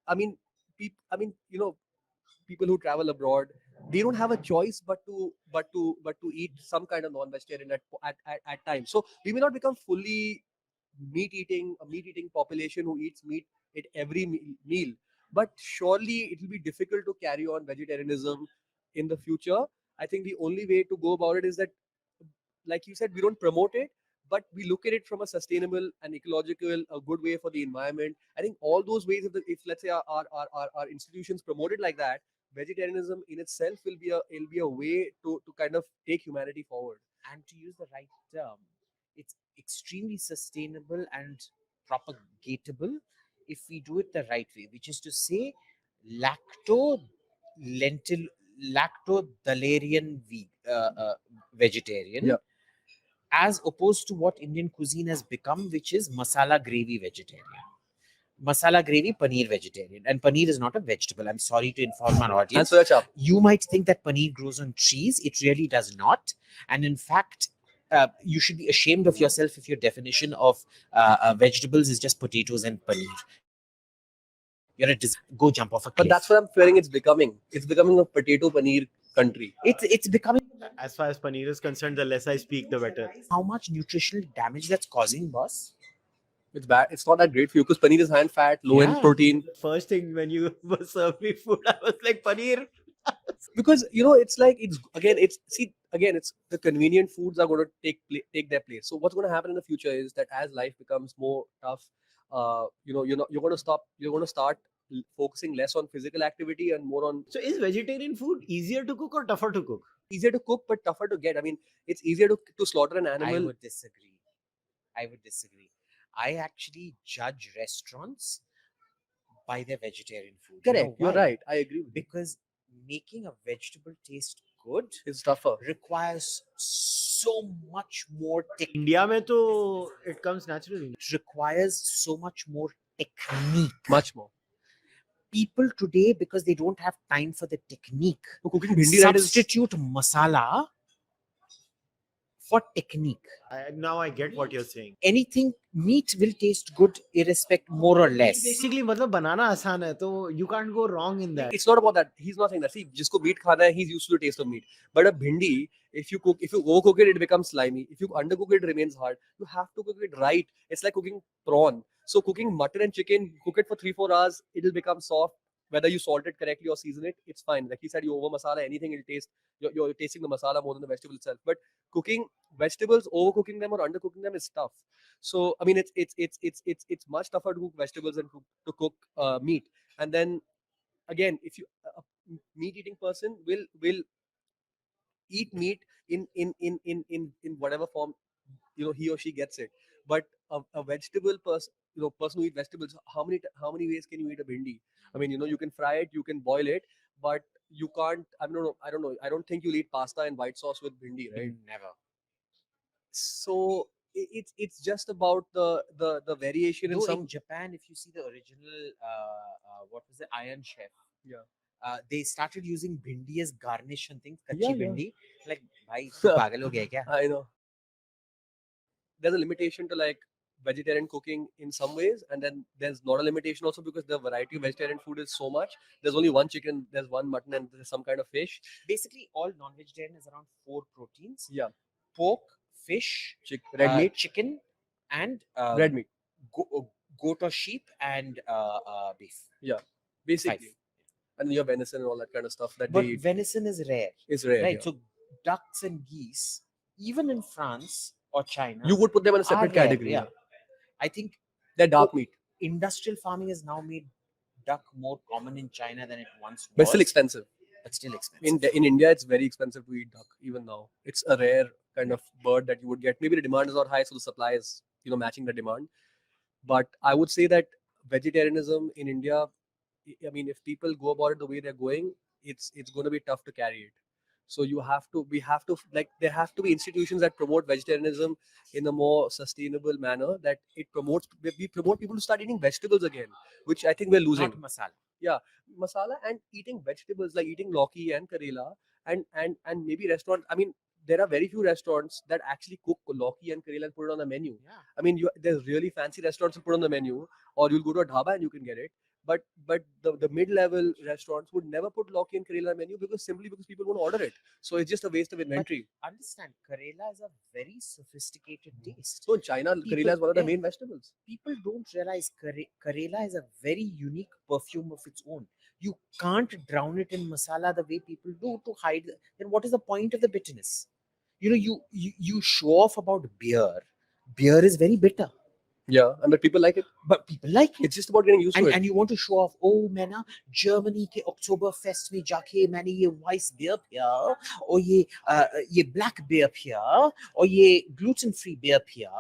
I mean, people who travel abroad, they don't have a choice but to eat some kind of non-vegetarian at times. So we may not become fully a meat eating population who eats meat at every meal, but surely it will be difficult to carry on vegetarianism in the future. I think the only way to go about it is that, like you said, we don't promote it, but we look at it from a sustainable and ecological, a good way for the environment. I think all those ways, if let's say our institutions promote it like that, vegetarianism in itself will be a way to kind of take humanity forward. And to use the right term, it's extremely sustainable and propagatable if we do it the right way, which is to say, lacto lentil lactodalarian vegetarian, Yeah. as opposed to what Indian cuisine has become, which is masala gravy vegetarian. Masala gravy paneer vegetarian, and paneer is not a vegetable. I'm sorry to inform our And audience. soya chap. You might think that paneer grows on trees. It really does not. And in fact, you should be ashamed of yourself if your definition of vegetables is just potatoes and paneer. You're a go jump off a cliff. But that's what I'm fearing it's becoming. It's becoming a potato paneer country. It's becoming. As far as paneer is concerned, the less I speak, the better. How much nutritional damage that's causing, boss? It's bad. It's not that great for you because paneer is high in fat, low in Yeah. protein. First thing when you were serving me food, I was like, paneer. Because it's like it's the convenient foods are going to take their place. So what's going to happen in the future is that as life becomes more tough, you're going to start focusing less on physical activity and more on. So is vegetarian food easier to cook or tougher to cook? Easier to cook but tougher to get. I mean, it's easier to slaughter an I animal. would disagree. I actually judge restaurants by their vegetarian food. You know Correct. You're why? right. I agree with you. Because making a vegetable taste good It's tougher. requires so much more India mein to it comes naturally. It requires so much more technique. Much more. People today, because they don't have time for the technique, So cooking bhindi right is substitute masala for technique. Now I get what you're saying. Anything meat will taste good irrespective, more or less. Basically, मतलब बनाना आसान है, तो you can't go wrong in that. It's not about that. He's not saying that. See, jisko meat khana hai, he's used to the taste of meat. But a bhindi, if you overcook it, it becomes slimy. If you undercook it, it remains hard. You have to cook it right. It's like cooking prawn. So cooking mutton and chicken, cook it for 3-4 hours, it'll become soft. Whether you salt it correctly or season it, it's fine. Like he said, you over masala anything, it'll taste. You're tasting the masala more than the vegetable itself. But cooking vegetables, overcooking them or undercooking them is tough. So I mean, it's much tougher to cook vegetables than to cook meat. And then again, if you a meat eating person will eat meat in whatever form he or she gets it. But a vegetable person, person who eat vegetables, how many ways can you eat a bhindi? I mean, you can fry it, you can boil it, but you can't. I don't know. I don't think you'll eat pasta and white sauce with bhindi, right? Never. So it's just about the variation in Though some. in Japan, if you see the original, what was the Iron Chef? Yeah. They started using bhindi as garnish and things. Kachi Yeah. bhindi. Like, bhai, tu pagal ho gaya kya? I know. There's a limitation to like vegetarian cooking in some ways, and then there's not a limitation also because the variety of vegetarian food is so much. There's only one chicken, there's one mutton, and there's some kind of fish. Basically, all non-vegetarian is around 4 proteins. Yeah. Pork, fish, Red meat, chicken, and red meat. Goat or sheep, and beef. Yeah, basically. 5. And you have venison and all that kind of stuff that But they eat. venison is rare. It's rare, right? yeah. So ducks and geese, even in France or China, You would put them in a separate are rare, category. yeah. I think They're dark meat, industrial farming has now made duck more common in China than it once was. but still expensive. In India, it's very expensive to eat duck even now. It's a rare kind of bird that you would get. Maybe the demand is not high, so the supply is matching the demand. But I would say that vegetarianism in India, I mean, if people go about it the way they're going, it's going to be tough to carry it. So we have to there have to be institutions that promote vegetarianism in a more sustainable manner. That we promote people to start eating vegetables again, which I think we're losing. Not masala. Yeah, masala and eating vegetables like eating lauki and karela and maybe restaurants. I mean, there are very few restaurants that actually cook lauki and karela and put it on the menu. Yeah. I mean, there's really fancy restaurants who put on the menu, or you'll go to a dhaba and you can get it. But the mid-level restaurants would never put lauki and karela on the menu because people won't order it. So it's just a waste of inventory. But understand, karela is a very sophisticated taste. So in China, karela is one of the main vegetables. People don't realize karela is a very unique perfume of its own. You can't drown it in masala the way people do to hide. Then what is the point of the bitterness? You show off about beer. Beer is very bitter. Yeah, and but people like it. But people like it. It's just about getting used to it. And you want to show off, oh, मैं ना Germany के Oktoberfest में जाके मैंने ये white beer पिया, और ये black beer पिया, और ये gluten free beer पिया,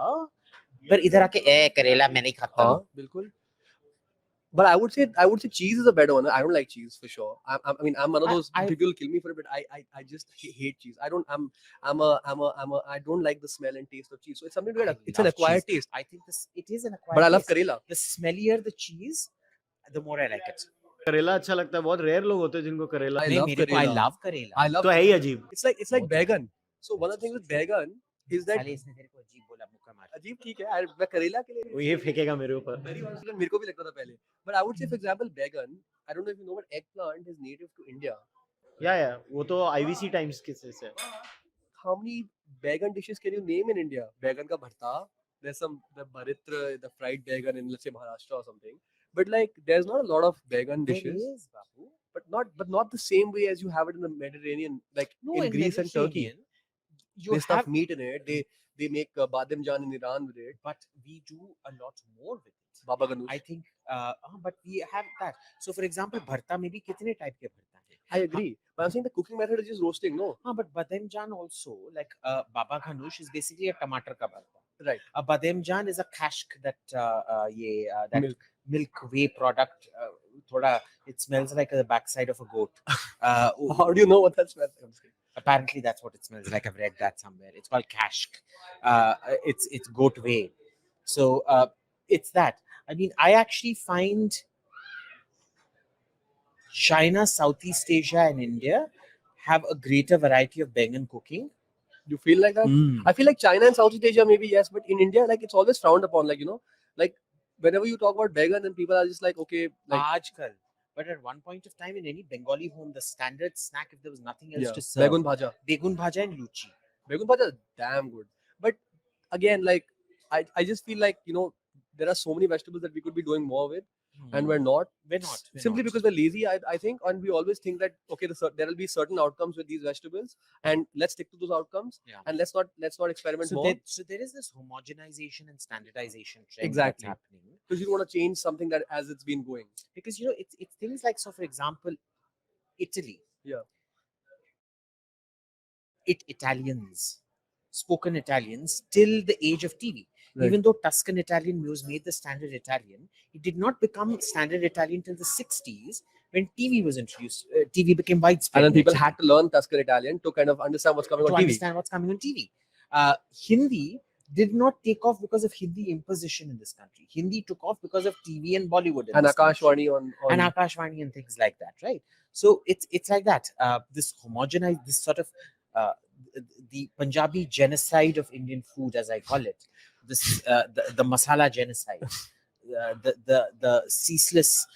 पर इधर आके करेला मैं नहीं खाता. हाँ, बिल्कुल. But I would say cheese is a better one. I don't like cheese for sure. I mean, I'm one of those people will kill me for it, but I just hate cheese. I don't like the smell and taste of cheese. So it's something to it's an acquired taste. I think it is an acquired But I love taste. Karela. The smellier the cheese, the more I like it. करेला अच्छा लगता है. बहुत rare लोग होते हैं जिनको करेला. I नहीं, love मेरे को Karela. I love करेला. I love. तो है ही अजीब. It's like बैगन. So one of the things with बैगन is that साले इसने तेरे को अजीब बोला, मुक्का मार. अजीब ठीक है. मैं करेला के लिए वो ये फेंकेगा मेरे ऊपर. मेरे को भी लगता था पहले. But I would say, for example, बैगन. I don't know if you know, but eggplant is native to India. Yeah. वो तो IVC times के से है. How many बैगन dishes can you name in India? बैगन का भरता. There's the baritra, the fried बैगन in, let's say, Maharashtra or something. But like, there's not a lot of बैगन dishes. There is, Babu. But not the same way as you have it in the Mediterranean, like in Greece and Turkey. They stuff meat in it. They make badam jan in Iran with it. But we do a lot more with it. Baba ganoush. I think, but we have that. So, for example, bharta में भी कितने type के bharta हैं? I agree. But I'm saying the cooking method is just roasting, no? But badam jan also, like baba ganoush is basically a tomato ka bharta. Right. A badam jan is a kashk that that milk whey product. Thoda, it smells like the backside of a goat. How do you know what that smells like? Apparently, that's what it smells like. I've read that somewhere. It's called kashk. It's goat whey. So it's that. I mean, I actually find China, Southeast Asia, and India have a greater variety of Bengal cooking. You feel like that? I feel like China and Southeast Asia maybe yes, but in India, like it's always frowned upon. Like like whenever you talk about Bengal, then people are just like, okay, like Aajkal. But at one point of time in any Bengali home, the standard snack, if there was nothing else to serve, begun bhaja and luchi. Begun bhaja is damn good. But again, like I just feel like there are so many vegetables that we could be doing more with. And we're not. Simply because we're lazy, I think, and we always think that okay, there will be certain outcomes with these vegetables, and let's stick to those outcomes, and let's not experiment more. So there is this homogenization and standardization trend exactly that's happening because you don't want to change something that as it's been going. Because it's things like, so for example, Italy. Yeah. Italians, spoken Italians till the age of TV. Right. Even though Tuscan Italian was made the standard Italian, it did not become standard Italian till the 60s when TV was introduced. TV became widespread. And then people had to learn Tuscan Italian to kind of understand what's coming on TV. Hindi did not take off because of Hindi imposition in this country. Hindi took off because of TV and Bollywood. And Akashvani and Akashvani and things like that, right? So it's like that. This homogenized, this sort of the Punjabi genocide of Indian food, as I call it. This the masala genocide, the ceaseless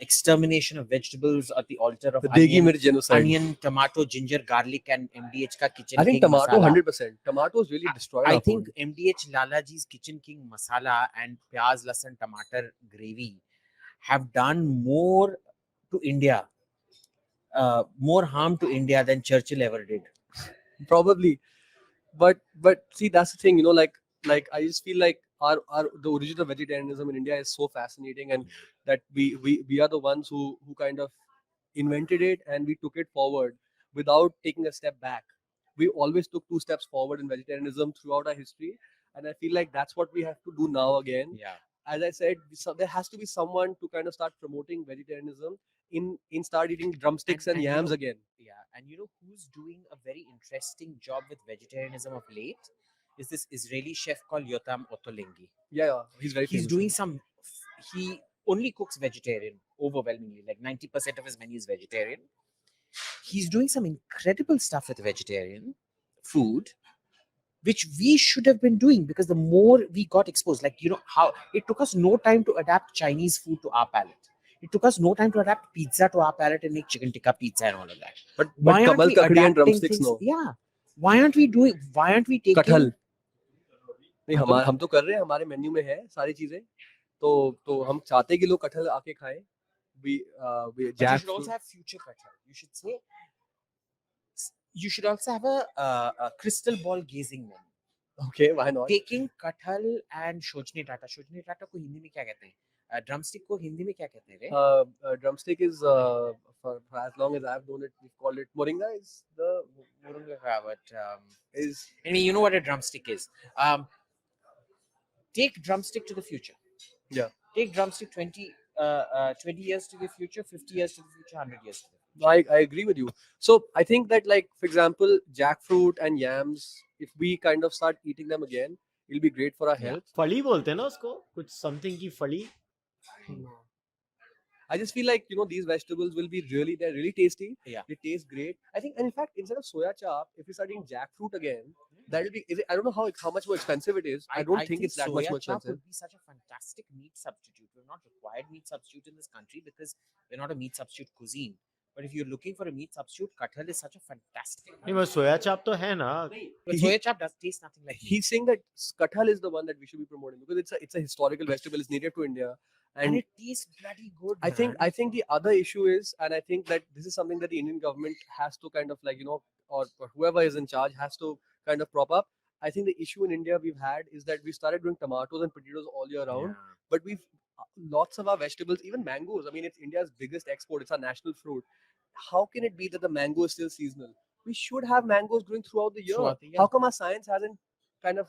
extermination of vegetables at the altar of onion, tomato, ginger, garlic, and MDH ka kitchen. I think king tomato masala. 100%. Tomatoes really destroyed. I think MDH Lalaji's kitchen king masala and pyaz, lasan, tomato gravy have done more to India, more harm to India than Churchill ever did. Probably, but see, that's the thing, like I just feel like the origin of vegetarianism in India is so fascinating, and that we are the ones who kind of invented it, and we took it forward without taking a step back. We always took 2 steps forward in vegetarianism throughout our history, and I feel like that's what we have to do now again. Yeah. As I said, there has to be someone to kind of start promoting vegetarianism in start eating drumsticks and yams again. Yeah, and who's doing a very interesting job with vegetarianism of late is this Israeli chef called Yotam Ottolenghi. Yeah, he's very famous. He's doing he only cooks vegetarian overwhelmingly, like 90% of his menu is vegetarian. He's doing some incredible stuff with vegetarian food, which we should have been doing, because the more we got exposed, like, how it took us no time to adapt Chinese food to our palate. It took us no time to adapt pizza to our palate and make chicken tikka pizza and all of that. But Kamal Kakdi and drumsticks, no. Yeah. Why aren't we taking... Kathal. नहीं हम तो कर रहे हैं, हमारे menu में है सारी चीजें, तो हम चाहते हैं कि लोग कटहल आके खाएं. We you should also have future kathal. You should also have a crystal ball gazing menu. Okay, why not? Taking kathal and shojne tata. Shojne tata को हिंदी में क्या कहते हैं? Drumstick को हिंदी में क्या कहते हैं रे? Drumstick is for as long as I've known it, we've called it moringa. Is the moringa, but anyway, you know what a drumstick is. Take drumstick to the future. Yeah. Take drumstick 20 20 years to the future, 50 years to the future, 100 years to the future. I agree with you. So I think that, like, for example, jackfruit and yams, if we kind of start eating them again, it'll be great for our Yeah. health. फली बोलते हैं ना उसको, कुछ something की फली. I just feel like, you know, these vegetables will be they're really tasty. Yeah. They taste great. I think, and in fact, instead of soya chop, if we start eating jackfruit again, that'll be. I don't know how much more expensive it is. I don't think it's that much more soya chop expensive. would be such a fantastic meat substitute. We've not required meat substitute in this country because we're not a meat substitute cuisine. But if you're looking for a meat substitute, kathal is such a fantastic. नहीं बस soya chop तो है ना. But soya chop does taste nothing like meat. He's saying that kathal is the one that we should be promoting because it's a historical vegetable. It's native to India, and it tastes bloody good. I think the other issue is, and I think that this is something that the Indian government has to kind of, like, you know, or whoever is in charge has to kind of prop up. I think the issue in India we've had is that we started growing tomatoes and potatoes all year round, but we've lots of our vegetables, even mangoes. I mean, it's India's biggest export. It's our national fruit. How can it be that the mango is still seasonal? We should have mangoes growing throughout the year. How come our science hasn't kind of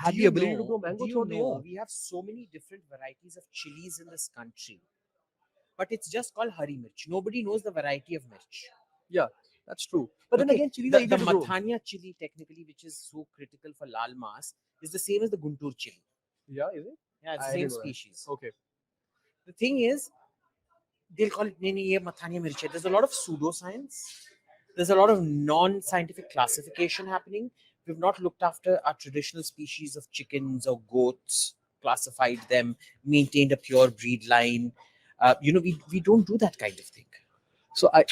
had the ability to grow mango throughout the year? We have so many different varieties of chilies in this country, but it's just called hari mirch. Nobody knows the variety of mirch. Yeah, that's true. But then again, chilies are easy the to grow. Mathania chili, technically, which is so critical for lal mas, is the same as the Guntur chili. Yeah, is it? Yeah, it's the same species. Okay. The thing is, they'll call it ye Mathania mirch. There's a lot of pseudoscience. There's a lot of non-scientific classification happening. We've not looked after our traditional species of chickens or goats, classified them, maintained a pure breed line. We don't do that kind of thing. So I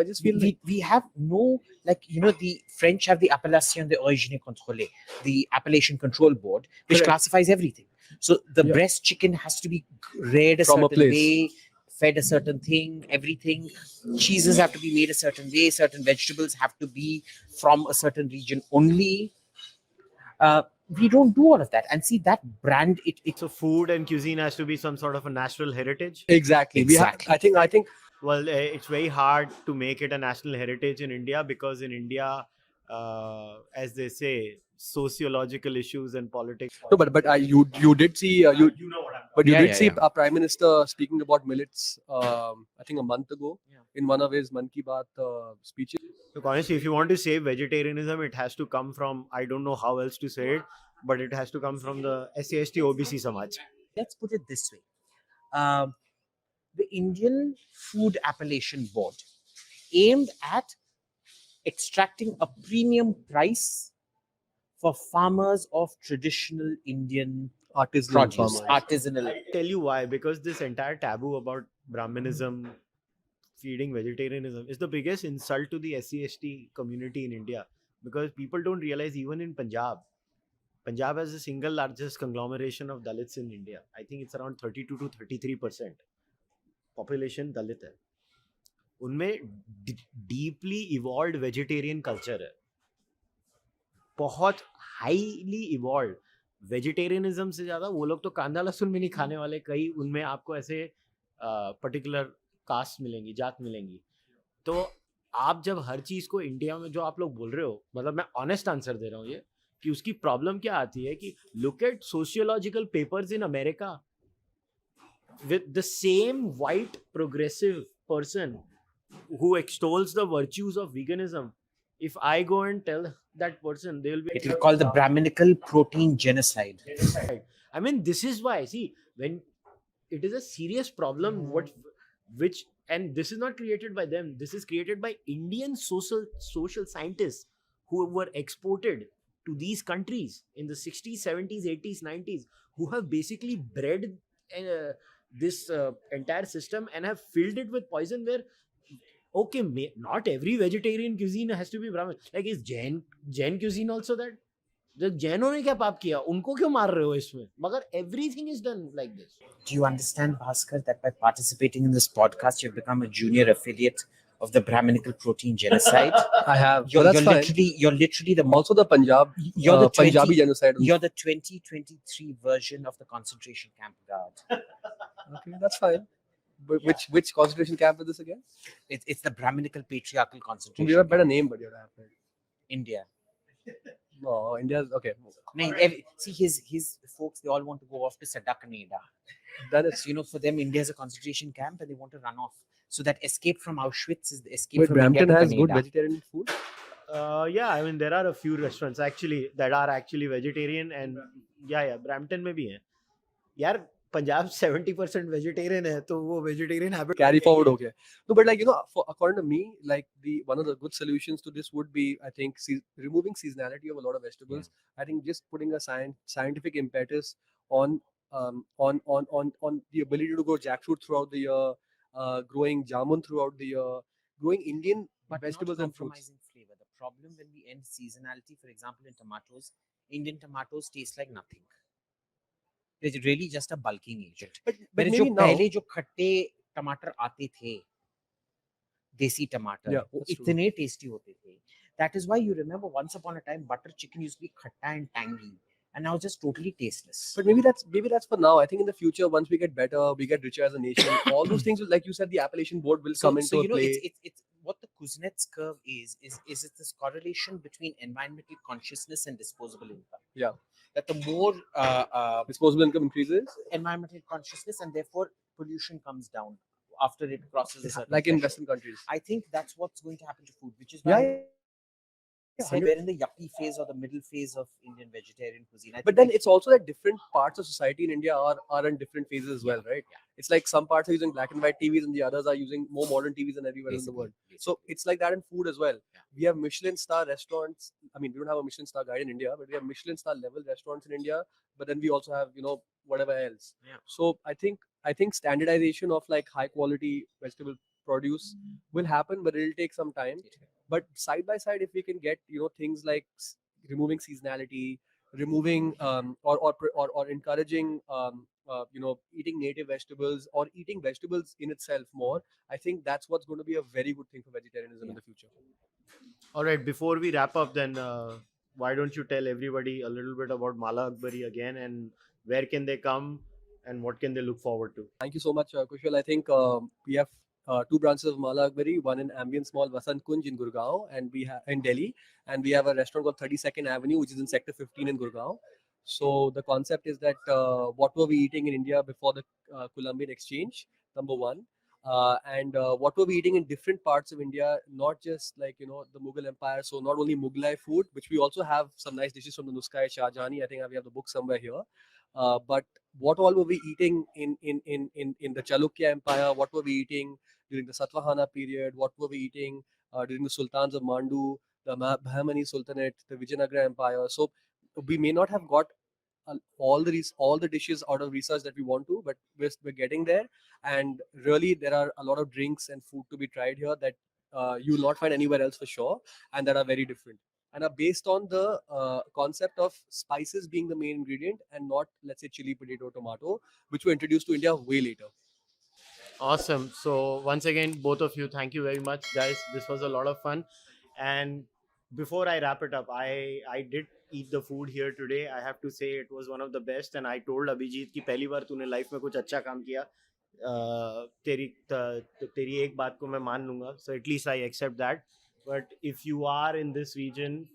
just feel we have no, like, the French have the Appellation d'origine contrôlée, the Appellation Control Board, which classifies everything. So the breast chicken has to be reared a certain way, fed a certain thing, everything. Cheeses have to be made a certain way, certain vegetables have to be from a certain region only. We don't do all of that. And see, that brand, So food and cuisine has to be some sort of a national heritage. Exactly. I think. Well, it's very hard to make it a national heritage in India because in India, as they say, sociological issues and politics. No, but you did see you know what I'm. But you did see our Prime Minister speaking about millets, I think a month ago, in one of his Mann Ki Baat speeches. Look, honestly, if you want to save vegetarianism, it has to come from, I don't know how else to say it, but it has to come from the SC/ST OBC Samaj. Let's put it this way. The Indian Food Appellation Board aimed at extracting a premium price for farmers of traditional Indian produce, artisanal. I'll tell you why. Because this entire taboo about Brahmanism, feeding vegetarianism, is the biggest insult to the SC/ST community in India. Because people don't realize, even in Punjab has the single largest conglomeration of Dalits in India. I think it's around 32 to 33% population Dalit है. उनमें deeply evolved vegetarian culture है. बहुत highly evolved. Vegetarianism से ज़्यादा वो लोग तो कांदा लहसुन भी नहीं खाने वाले. कई उनमें आपको ऐसे particular caste मिलेंगी, जात मिलेंगी. तो आप जब हर चीज़ को इंडिया में जो आप लोग बोल रहे हो, मतलब मैं honest answer दे रहा हूँ ये, कि उसकी प्रॉब्लम क्या आती है कि look at sociological papers in America with the same white progressive person who extols the virtues of veganism. If I go and tell that person, they will be... It will call the Brahminical protein genocide. I mean, this is why, see, when it is a serious problem, and this is not created by them, this is created by Indian social scientists who were exported to these countries in the 60s, 70s, 80s, 90s, who have basically bred this entire system and have filled it with poison where, okay, not every vegetarian cuisine has to be Brahmin. Like, is Jain cuisine also that? The Jainों ने क्या पाप किया? उनको क्यों मार रहे हो इसमें? मगर everything is done like this. Do you understand, Bhaskar, that by participating in this podcast, you've become a junior affiliate of the Brahminical protein genocide? I have. You're literally the also the Punjabi genocide. You're the 2023 version of the concentration camp guard. Okay, that's fine. Which concentration camp is this again? It's the Brahminical patriarchal concentration. We have a better name, but you have it. India. No, India's okay. See, his folks, they all want to go off to Sadda, Canada. Then it's For them, India is a concentration camp and they want to run off. So that escape from Auschwitz is the escape wait, from India Brampton to has good Canada. vegetarian food. Yeah, I mean there are a few restaurants actually that are actually vegetarian, and yeah, Brampton में भी हैं. यार Punjab 70% vegetarian है तो वो vegetarian habit Carry forward, okay. No, but like according to me, like the one of the good solutions to this would be, I think, removing seasonality of a lot of vegetables. I think just putting a scientific impetus on on the ability to grow jackfruit throughout the year, growing jamun throughout the year, growing Indian But vegetables not and fruits. compromising flavor. The problem when we end seasonality, for example, in tomatoes, Indian tomatoes taste like nothing. They're really just a bulking agent. But Whereas maybe जो now, पहले जो खट्टे टमाटर आते थे, देसी टमाटर, Yeah, वो that's true. इतने टेस्टी होते थे. That is why you remember once upon a time butter chicken used to be khatta and tangy, and now it's just totally tasteless. but maybe that's for now. I think in the future, once we get better, we get richer as a nation. All those things, like you said, the appellation board will come into play. It's what the Kuznets curve is it's this correlation between environmental consciousness and disposable income. Yeah. That the more Disposable income increases, environmental consciousness and therefore pollution comes down after it crosses a certain like in threshold. Western countries. I think that's what's going to happen to food, which is why Yeah. said we're in the yuppie phase or the middle phase of Indian vegetarian cuisine. But then it's also that different parts of society in India are in different phases as well, right? Yeah. It's like some parts are using black and white TVs and the others are using more modern TVs than everywhere in the world. So it's like that in food as well. Yeah. We have Michelin star restaurants. I mean, we don't have a Michelin star guide in India, but we have Michelin star level restaurants in India. But then we also have, whatever else. Yeah. So I think standardization of like high quality vegetable produce will happen, but it'll take some time. But side by side, if we can get things like removing seasonality, removing or encouraging eating native vegetables or eating vegetables in itself more, I think that's what's going to be a very good thing for vegetarianism in the future. All right, before we wrap up, then why don't you tell everybody a little bit about Mala Akbari again, and where can they come and what can they look forward to? Thank you so much, Kushal. I think we have two branches of Mala Akbari, one in Ambience Mall, Vasant Kunj in Gurgaon, and we have in Delhi, and we have a restaurant called 32nd Avenue, which is in Sector 15 in Gurgaon. So the concept is that what were we eating in India before the Columbian exchange? Number one. And what were we eating in different parts of India, not just like the Mughal Empire. So not only Mughlai food, which we also have some nice dishes from the Nuskai Shahjahani. I think we have the book somewhere here. But what all were we eating in the Chalukya Empire? What were we eating during the Satvahana period? What were we eating during the Sultans of Mandu, the Bahmani Sultanate, the Vijayanagara Empire? So we may not have got all the dishes out of research that we want to, but we're getting there. And really, there are a lot of drinks and food to be tried here that you will not find anywhere else for sure, and that are very different and are based on the concept of spices being the main ingredient and not, let's say, chili, potato, tomato, which were introduced to India way later. Awesome. So once again, both of you, thank you very much, guys. This was a lot of fun. And before I wrap it up, I did eat the food here today. I have to say it was one of the best. And I told Abhijit कि पहली बार तूने life में कुछ अच्छा काम किया. तेरी एक बात को मैं मान लूंगा. So at least I accept that. But if you are in this region,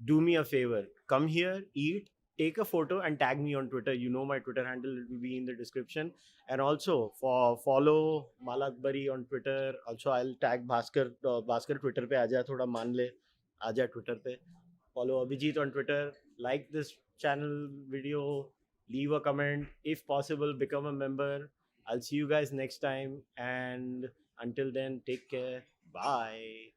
do me a favor. Come here, eat, take a photo and tag me on Twitter. You know my Twitter handle, it will be in the description. And also follow Mala Akbari on Twitter. Also I'll tag Bhaskar. Bhaskar Twitter पे आजा, थोड़ा मान ले, आजा Twitter पे. Follow Abhijit on Twitter. Like this channel video. Leave a comment. If possible, become a member. I'll see you guys next time. And until then, take care. Bye.